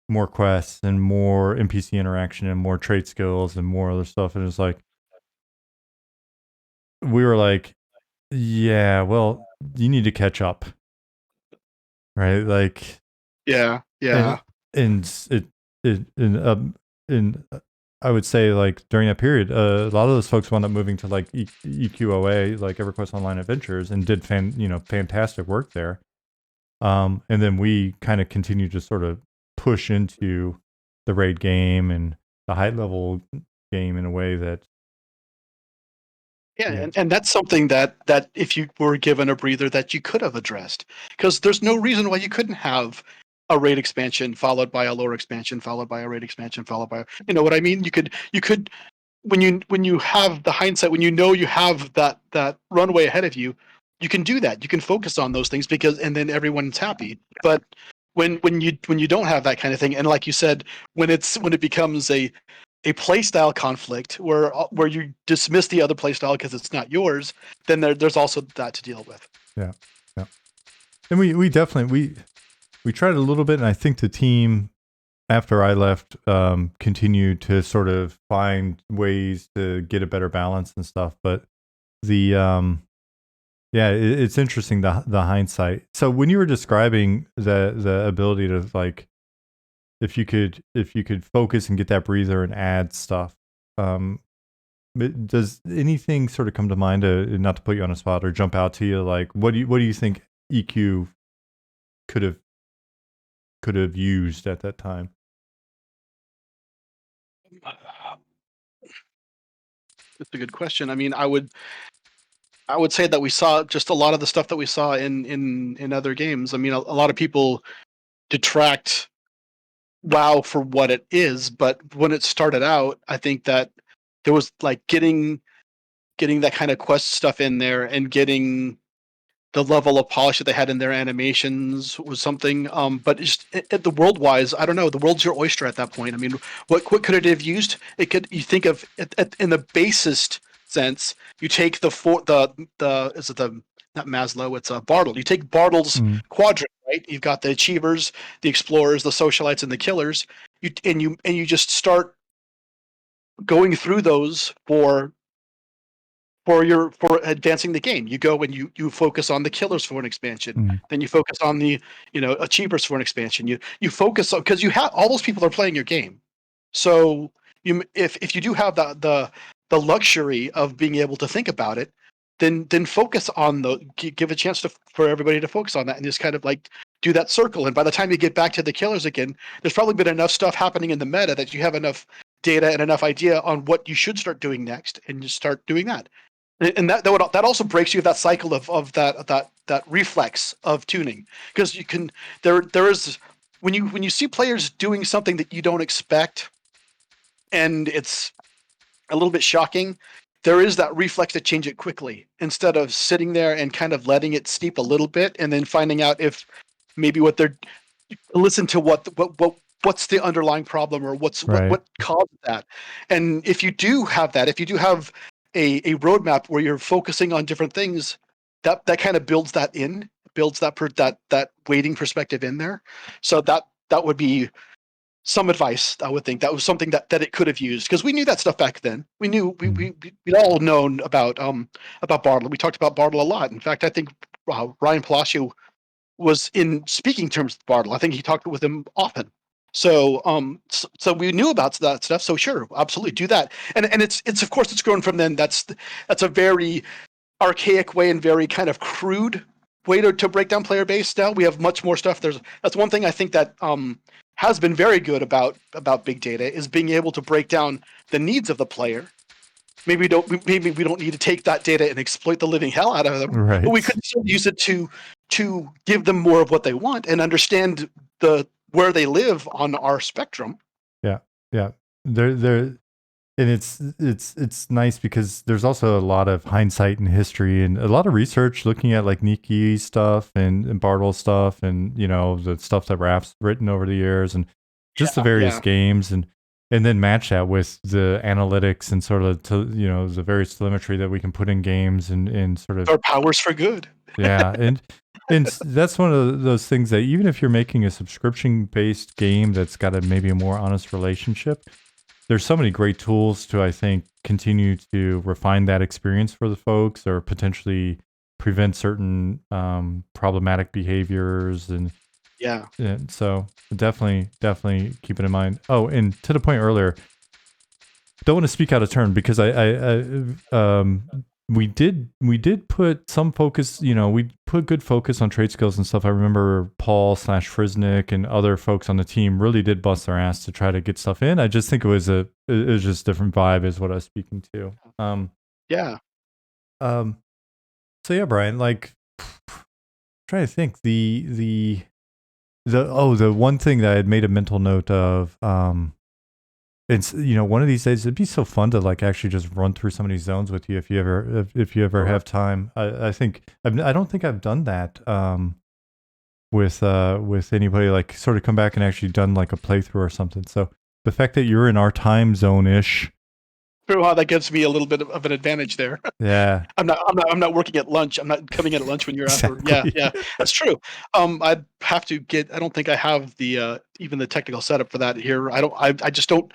more quests and more NPC interaction and more trait skills and more other stuff. And it's like, we were like, yeah, well, you need to catch up, right? Like, Yeah. and and I would say, like, during that period, a lot of those folks wound up moving to like EQOA, like EverQuest Online Adventures, and did fantastic work there. And then we kind of continued to sort of push into the raid game and the high level game in a way that, Yeah, and that's something that if you were given a breather, that you could have addressed, because there's no reason why you couldn't have a raid expansion followed by a lore expansion followed by a raid expansion followed by, you know what I mean? You could, when you have the hindsight, when you know you have that runway ahead of you, you can do that. You can focus on those things, because and then everyone's happy. But when you don't have that kind of thing, and like you said, when it becomes a playstyle conflict where you dismiss the other playstyle because it's not yours, then there's also that to deal with. yeah, yeah. And we definitely we tried a little bit, and I think the team after I left continued to sort of find ways to get a better balance and stuff. But the yeah, it's interesting, the hindsight. So when you were describing the ability to, like, if you could focus and get that breather and add stuff, does anything sort of come to mind, not to put you on a spot or jump out to you, like, what do you think EQ could have used at that time? It's a good question. I mean, I would say that we saw just a lot of the stuff that we saw in other games. I mean, a lot of people detract WoW for what it is, but when it started out, I think that there was like getting that kind of quest stuff in there, and getting the level of polish that they had in their animations was something. But just at the world wise, I don't know. The world's your oyster at that point. I mean, what could it have used? It could, you think of in the basest sense, you take the is it the, not Maslow, it's Bartle. You take Bartle's quadrant, right? You've got the achievers, the explorers, the socialites, and the killers. You just start going through those for advancing the game. You go and you focus on the killers for an expansion. Then you focus on the achievers for an expansion. You focus on, because you have all those people are playing your game. So if you do have the luxury of being able to think about it, then focus on give a chance for everybody to focus on that, and just kind of like do that circle. And by the time you get back to the killers again, there's probably been enough stuff happening in the meta that you have enough data and enough idea on what you should start doing next, and just start doing that. And that also breaks you of that cycle of that reflex of tuning, because you can there is, when you see players doing something that you don't expect, and it's a little bit shocking, there is that reflex to change it quickly, instead of sitting there and kind of letting it steep a little bit, and then finding out if maybe listen to what's the underlying problem, or what caused that. And if you do have a roadmap where you're focusing on different things, that kind of builds that weighting perspective in there. So that would be some advice. I would think that was something that it could have used, because we knew that stuff back then. We knew we'd all known about Bartle. We talked about Bartle a lot. In fact, I think Ryan Palacio was in speaking terms with Bartle. I think he talked with him often. So so we knew about that stuff. So sure, absolutely do that. And it's of course it's grown from then. That's a very archaic way and very kind of crude way to break down player base. Now we have much more stuff. That's one thing I think that has been very good about big data, is being able to break down the needs of the player. Maybe we don't need to take that data and exploit the living hell out of them, right? But we could still use it to give them more of what they want, and understand the where they live on our spectrum. Yeah, yeah. They're and it's nice because there's also a lot of hindsight and history and a lot of research looking at like Nikki stuff and Bartle stuff and the stuff that Raph's written over the years and just the various Yeah. games and then match that with the analytics and sort of the various telemetry that we can put in games and sort of Our powers for good. yeah and that's one of those things that even if you're making a subscription based game that's got maybe a more honest relationship, there's so many great tools to, I think, continue to refine that experience for the folks or potentially prevent certain problematic behaviors. And so definitely keep it in mind. Oh, and to the point earlier, don't want to speak out of turn because we did put some focus, we put good focus on trade skills and stuff. I remember Paul / Frisnick and other folks on the team really did bust their ass to try to get stuff in. I just think it was just different vibe is what I was speaking to. Yeah. So yeah, Brian, like trying to think the one thing that I had made a mental note of, it's one of these days it'd be so fun to like actually just run through some of these zones with you if you ever have time. I think I don't think I've done that with anybody, like sort of come back and actually done like a playthrough or something. So the fact that you're in our time zone ish, Wow, that gives me a little bit of an advantage there. yeah, I'm not working at lunch. I'm not coming in at lunch when you're exactly. after. Yeah, that's true. I'd have to get. I don't think I have the even the technical setup for that here. I just don't.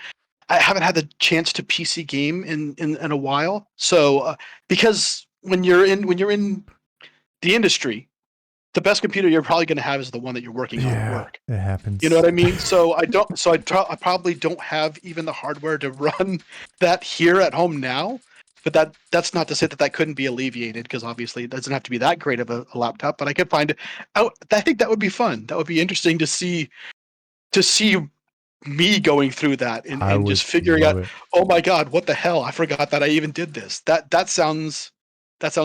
I haven't had the chance to PC game in a while. So because when you're in the industry, the best computer you're probably going to have is the one that you're working on at work. It happens. You know what I mean? So I don't. So I probably don't have even the hardware to run that here at home now. But that's not to say that couldn't be alleviated, because obviously it doesn't have to be that great of a laptop. But I could find it. I think that would be fun. That would be interesting to see me going through that and just figuring out. Oh my God, what the hell? I forgot that I even did this. That sounds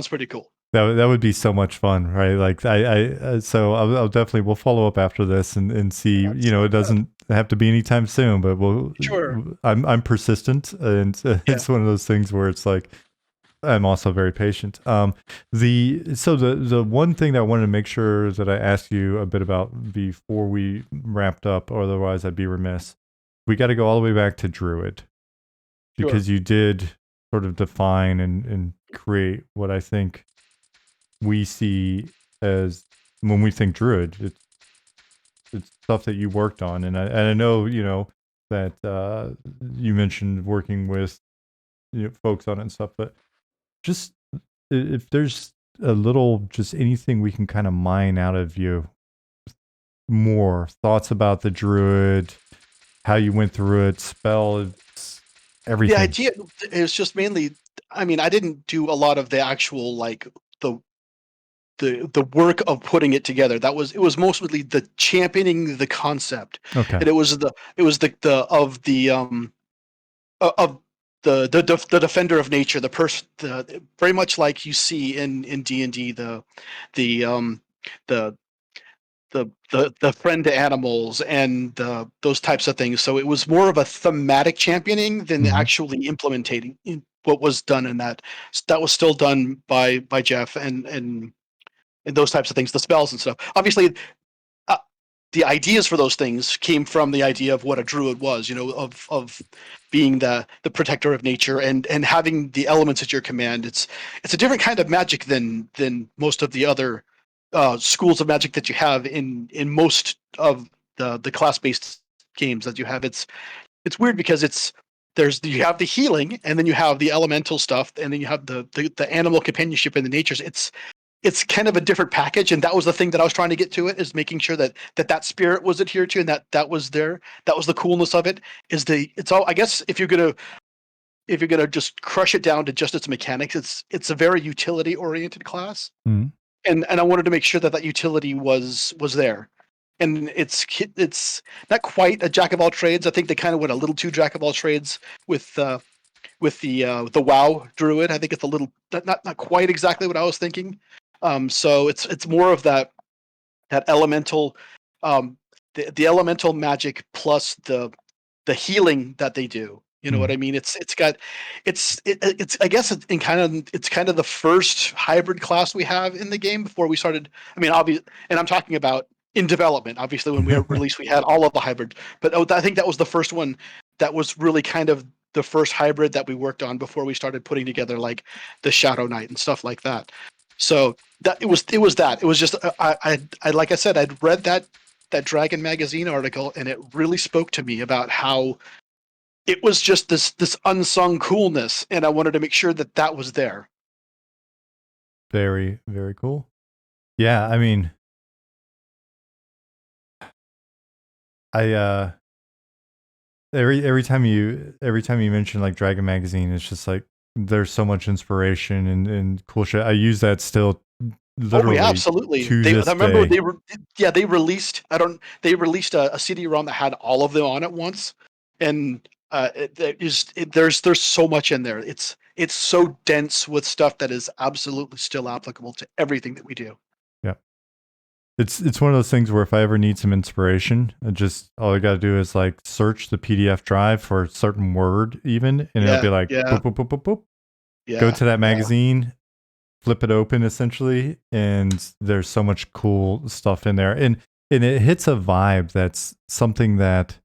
pretty cool. That would be so much fun, right? Like so I'll definitely, we'll follow up after this and see. It doesn't have to be anytime soon, but Sure. I'm persistent, and it's one of those things where it's like I'm also very patient. The one thing that I wanted to make sure that I asked you a bit about before we wrapped up, or otherwise I'd be remiss. We got to go all the way back to Druid, because you did sort of define and create what I think we see as, when we think Druid, it's stuff that you worked on, and I know that you mentioned working with folks on it and stuff, but just if there's a little, just anything we can kind of mine out of you, more thoughts about the Druid, how you went through it, spells, everything. The idea is just mainly, I mean, I didn't do a lot of the actual like the work of putting it together. It was mostly the championing the concept. Okay. And it was the defender of nature, the person, very much like you see in D&D, the friend to animals and those types of things. So it was more of a thematic championing than actually implementing what was done in that. That was still done by Jeff and those types of things, the spells and stuff. Obviously, the ideas for those things came from the idea of what a druid was, of being the protector of nature and having the elements at your command. It's a different kind of magic than most of the other schools of magic that you have in most of the class-based games that you have. It's weird because you have the healing, and then you have the elemental stuff, and then you have the animal companionship and the natures. It's kind of a different package, and that was the thing that I was trying to get to it, is making sure that spirit was adhered to, and that was there. That was the coolness of it. It's all, I guess, if you're gonna just crush it down to just its mechanics, it's a very utility oriented class. Mm-hmm. And I wanted to make sure that utility was there. And it's not quite a jack of all trades. I think they kind of went a little too jack of all trades with the WoW Druid. I think it's a little not quite exactly what I was thinking. So it's more of that elemental, the elemental magic plus the healing that they do. You know what I mean? It's I guess it's kind of the first hybrid class we have in the game before we started. I mean, obviously, and I'm talking about in development. Obviously, when we released, we had all of the hybrid, but I think that was the first one that was really kind of the first hybrid that we worked on before we started putting together like the Shadow Knight and stuff like that. So that it was just I like I said, I'd read that Dragon magazine article, and it really spoke to me about how it was just this unsung coolness, and I wanted to make sure that that was there. Very, very cool. Yeah, I mean, I every time you mention like Dragon magazine, it's just like there's so much inspiration and cool shit. I use that still literally. Oh, yeah, absolutely. To this I remember day. they released a CD-ROM that had all of them on it once, and there's so much in there. It's so dense with stuff that is absolutely still applicable to everything that we do. Yeah. It's one of those things where if I ever need some inspiration, all I got to do is like search the PDF drive for a certain word even, and it'll be like boop, boop, boop, boop, boop. Yeah, go to that magazine, flip it open essentially, and there's so much cool stuff in there. And it hits a vibe that's something that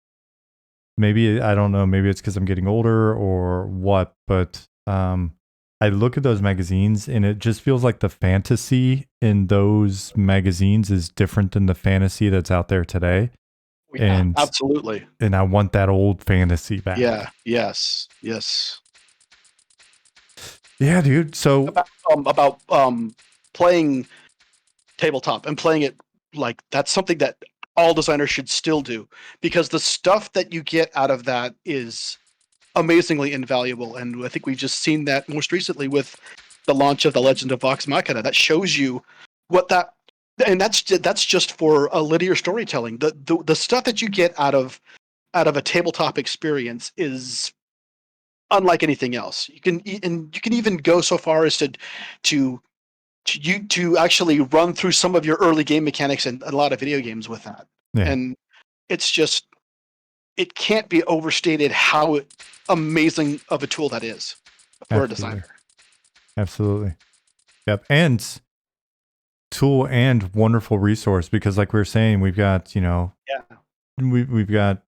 maybe, I don't know, maybe it's because I'm getting older or what, but I look at those magazines and it just feels like the fantasy in those magazines is different than the fantasy that's out there today. Yeah, and absolutely. And I want that old fantasy back. Yeah. Yes. Yeah, dude. So about playing tabletop and playing it like that's something that all designers should still do, because the stuff that you get out of that is amazingly invaluable. And I think we've just seen that most recently with the launch of the Legend of Vox Machina. That shows you what that, and that's just for a linear storytelling. The stuff that you get out of a tabletop experience is unlike anything else. You can even go so far as to actually run through some of your early game mechanics and a lot of video games with that. Yeah. And it's just, it can't be overstated how amazing of a tool that is for a designer. Absolutely. Yep. And tool and wonderful resource, because like we were saying, we've got, we've got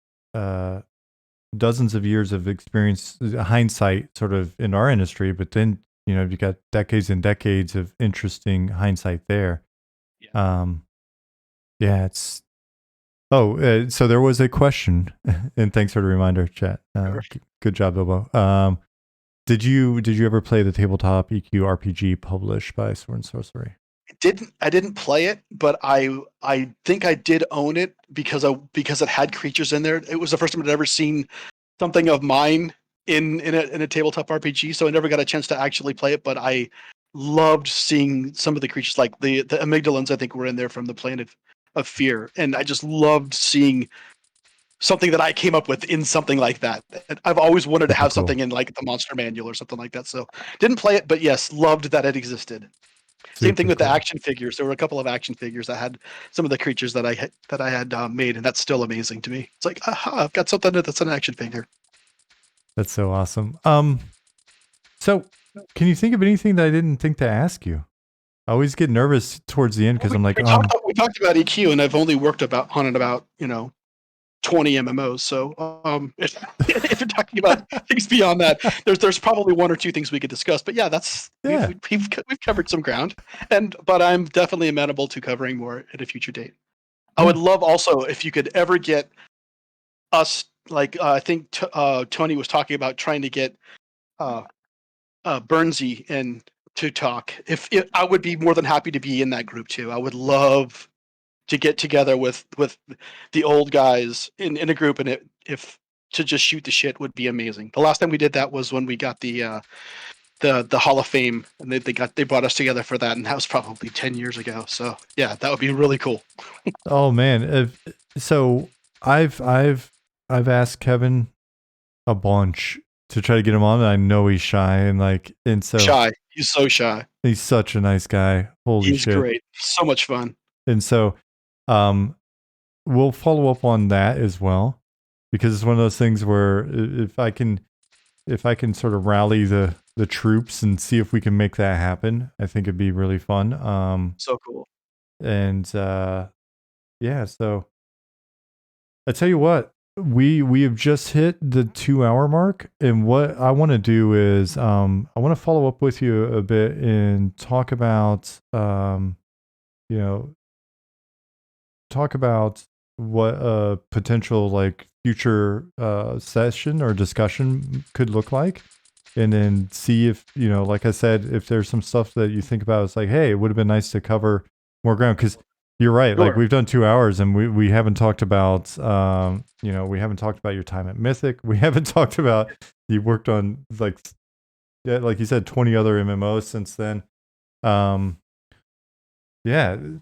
dozens of years of experience, hindsight sort of in our industry, but then, you've got decades and decades of interesting hindsight there. Yeah. It's, so there was a question, and thanks for the reminder, chat. Good job, Bilbo. Did you ever play the tabletop EQ RPG published by Sword and Sorcery? I didn't play it, but I think I did own it because it had creatures in there. It was the first time I'd ever seen something of mine in a tabletop RPG, so I never got a chance to actually play it. But I loved seeing some of the creatures, like the amygdalans. I think were in there from the Planet of Fear, and I just loved seeing something that I came up with in something like that. I've always wanted to have something in like the Monster Manual or something like that. So didn't play it, but yes, loved that it existed. Same thing with the action figures. There were a couple of action figures that had some of the creatures that I had made, and that's still amazing to me. It's like, aha, I've got something that's an action figure. That's so awesome. So can you think of anything that I didn't think to ask you? I always get nervous towards the end because I'm like, we talked about EQ, and I've only worked about 20 MMOs. So if you're talking about things beyond that, there's probably one or two things we could discuss. But yeah, we've covered some ground, but I'm definitely amenable to covering more at a future date. I would love also if you could ever get us, like I think Tony was talking about trying to get Burnsy in to talk. If I would be more than happy to be in that group too. I would love to get together with the old guys in a group, and if to just shoot the shit would be amazing. The last time we did that was when we got the Hall of Fame, and they brought us together for that, and that was probably 10 years ago. So yeah, that would be really cool. Oh man, so I've asked Kevin a bunch to try to get him on, and I know he's shy, and so shy. He's so shy. He's such a nice guy. Holy shit, he's great. So much fun. And so, we'll follow up on that as well, because it's one of those things where if I can sort of rally the troops and see if we can make that happen, I think it'd be really fun. So cool. And yeah, so I tell you what, we have just hit the 2 hour mark, and what I want to do is I want to follow up with you a bit and talk about you know talk about what a potential like future session or discussion could look like, and then see if, like I said, if there's some stuff that you think about, it's like, hey, it would have been nice to cover more ground, because you're right. Like, Sure. we've done 2 hours and we haven't talked about, we haven't talked about your time at Mythic. We haven't talked about, you worked on like, yeah, like you said, 20 other MMOs since then. Yeah. We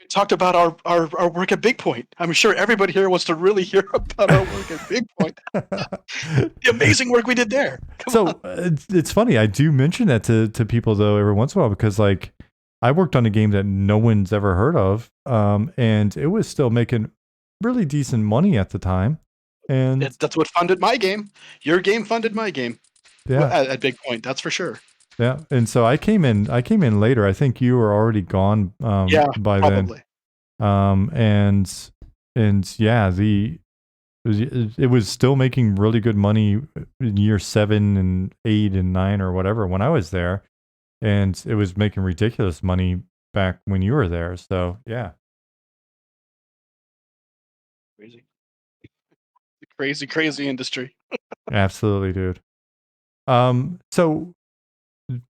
talked about our work at Big Point. I'm sure everybody here wants to really hear about our work at Big Point. The amazing work we did there. So it's funny. I do mention that to people though every once in a while, because like I worked on a game that no one's ever heard of, and it was still making really decent money at the time. And that's what funded my game. Your game funded my game. Yeah, at Big Point, that's for sure. Yeah, and so I came in later. I think you were already gone Yeah, by probably. then. And yeah, it was still making really good money in year 7 and 8 and 9 or whatever when I was there, and it was making ridiculous money back when you were there. So yeah, Crazy industry. absolutely, dude. So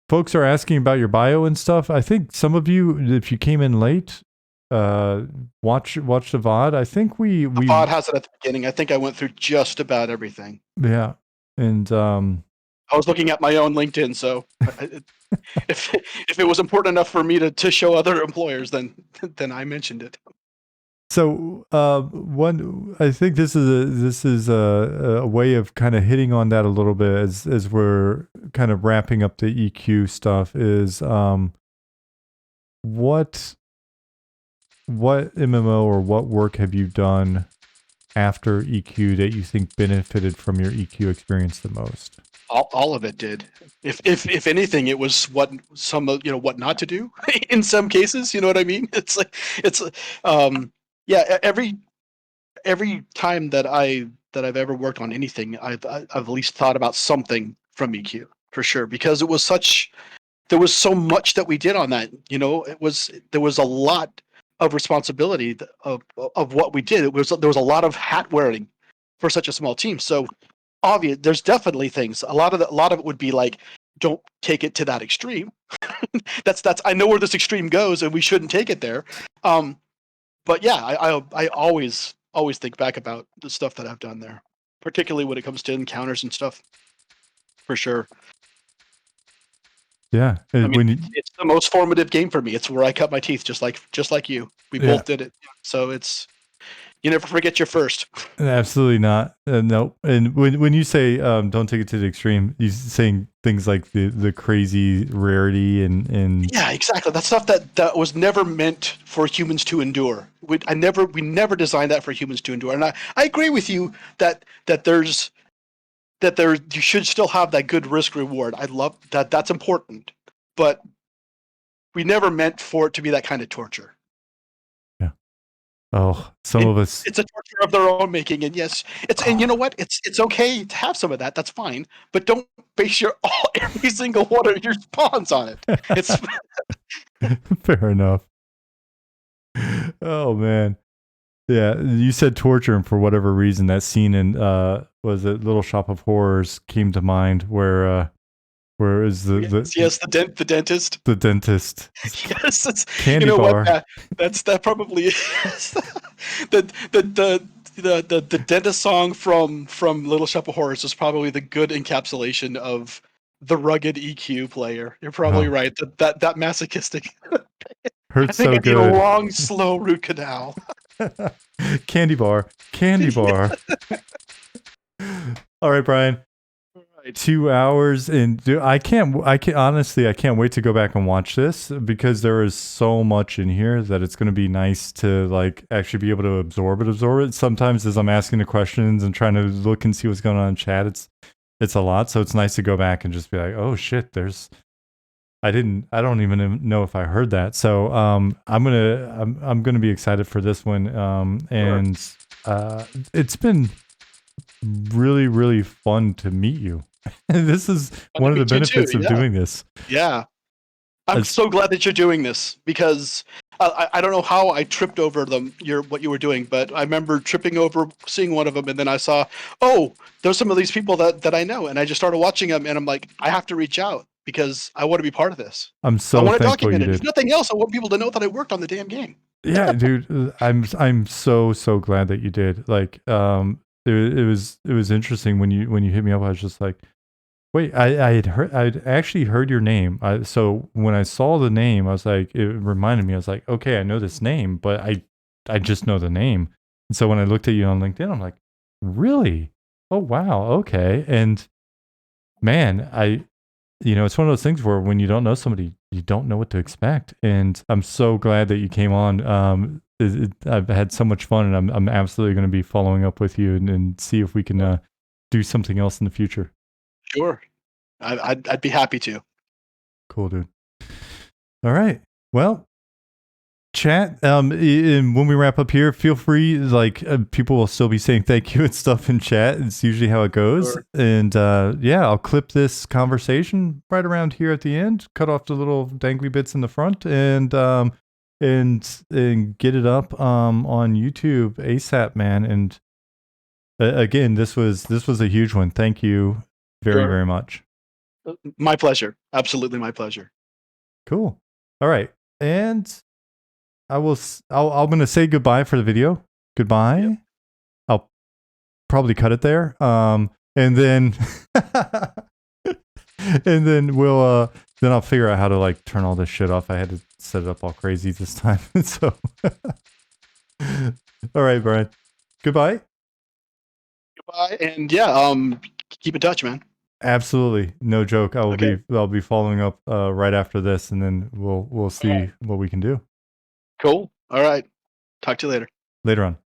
folks are asking about your bio and stuff. I think some of you, if you came in late, watch the VOD. I think we VOD has it at the beginning. I think I went through just about everything. Yeah, and I was looking at my own LinkedIn, so if it was important enough for me to show other employers, then I mentioned it. So I think this is a way of kind of hitting on that a little bit as we're kind of wrapping up the EQ stuff. Is what MMO or what work have you done after EQ that you think benefited from your EQ experience the most? All of it did. If anything, it was what not to do in some cases. You know what I mean? It's like yeah. Every time that I've ever worked on anything, I've at least thought about something from EQ for sure, because there was so much that we did on that. There was a lot of responsibility of what we did. There was a lot of hat wearing for such a small team. So obvious, there's definitely things. A lot of it would be like, don't take it to that extreme. that's I know where this extreme goes, and we shouldn't take it there. But yeah, I always think back about the stuff that I've done there, particularly when it comes to encounters and stuff. For sure. Yeah, it's the most formative game for me. It's where I cut my teeth, just like you. We both did it. So you never forget your first. Absolutely not. No. And when you say don't take it to the extreme, you're saying things like the crazy rarity and yeah, exactly. That's stuff that was never meant for humans to endure. We never designed that for humans to endure. And I agree with you that you should still have that good risk reward. I love that. That's important, but we never meant for it to be that kind of torture. Yeah. Oh, of us. It's a torture of their own making, and yes, and you know what? It's okay to have some of that. That's fine, but don't base every single one of your spawns on it. It's fair enough. Oh man. Yeah, you said torture, and for whatever reason, that scene in was it Little Shop of Horrors came to mind, where is the dentist. The dentist. Yes, it's, candy bar. What, that probably is the dentist song from Little Shop of Horrors is probably the good encapsulation of the rugged EQ player. You're probably right. That masochistic hurts I think so I good. need a long, slow root canal. Candy bar. All right, Brian. All right. 2 hours, and dude, I can't honestly, I can't wait to go back and watch this because there is so much in here that it's going to be nice to like actually be able to absorb it. Sometimes as I'm asking the questions and trying to look and see what's going on in chat, it's a lot. So it's nice to go back and just be like, oh shit, I don't even know if I heard that. So I'm gonna be excited for this one. And it's been really, really fun to meet you. This is one of the benefits of doing this. Yeah. I'm so glad that you're doing this because I don't know how I tripped over what you were doing, but I remember tripping over seeing one of them, and then I saw, oh, there's some of these people that I know, and I just started watching them, and I'm like, I have to reach out because I want to be part of this. I'm so I want to thankful document you it. did. If nothing else, I want people to know that I worked on the damn game. Yeah, dude, I'm so glad that you did. Like, it was interesting when you hit me up. I was just like, wait, I'd actually heard your name. So when I saw the name, I was like, it reminded me. I was like, okay, I know this name, but I just know the name. And so when I looked at you on LinkedIn, I'm like, really? Oh wow, okay. And man, it's one of those things where when you don't know somebody, you don't know what to expect. And I'm so glad that you came on. I've had so much fun, and I'm absolutely going to be following up with you and see if we can do something else in the future. Sure, I'd be happy to. Cool, dude. All right. Well, chat. And when we wrap up here, feel free. Like people will still be saying thank you and stuff in chat. It's usually how it goes. Sure. And yeah, I'll clip this conversation right around here at the end. Cut off the little dangly bits in the front, and get it up on YouTube ASAP, man. And again, this was a huge one. Thank you very, very much. My pleasure. Absolutely my pleasure. Cool. All right. And I'm going to say goodbye for the video. Goodbye. Yep. I'll probably cut it there. And then and then then I'll figure out how to like turn all this shit off. I had to set it up all crazy this time. So all right, Brian. Goodbye. Goodbye. And yeah, keep in touch, man. Absolutely. No joke. I'll be following up right after this, and then we'll see what we can do. Cool. All right. Talk to you later. Later on.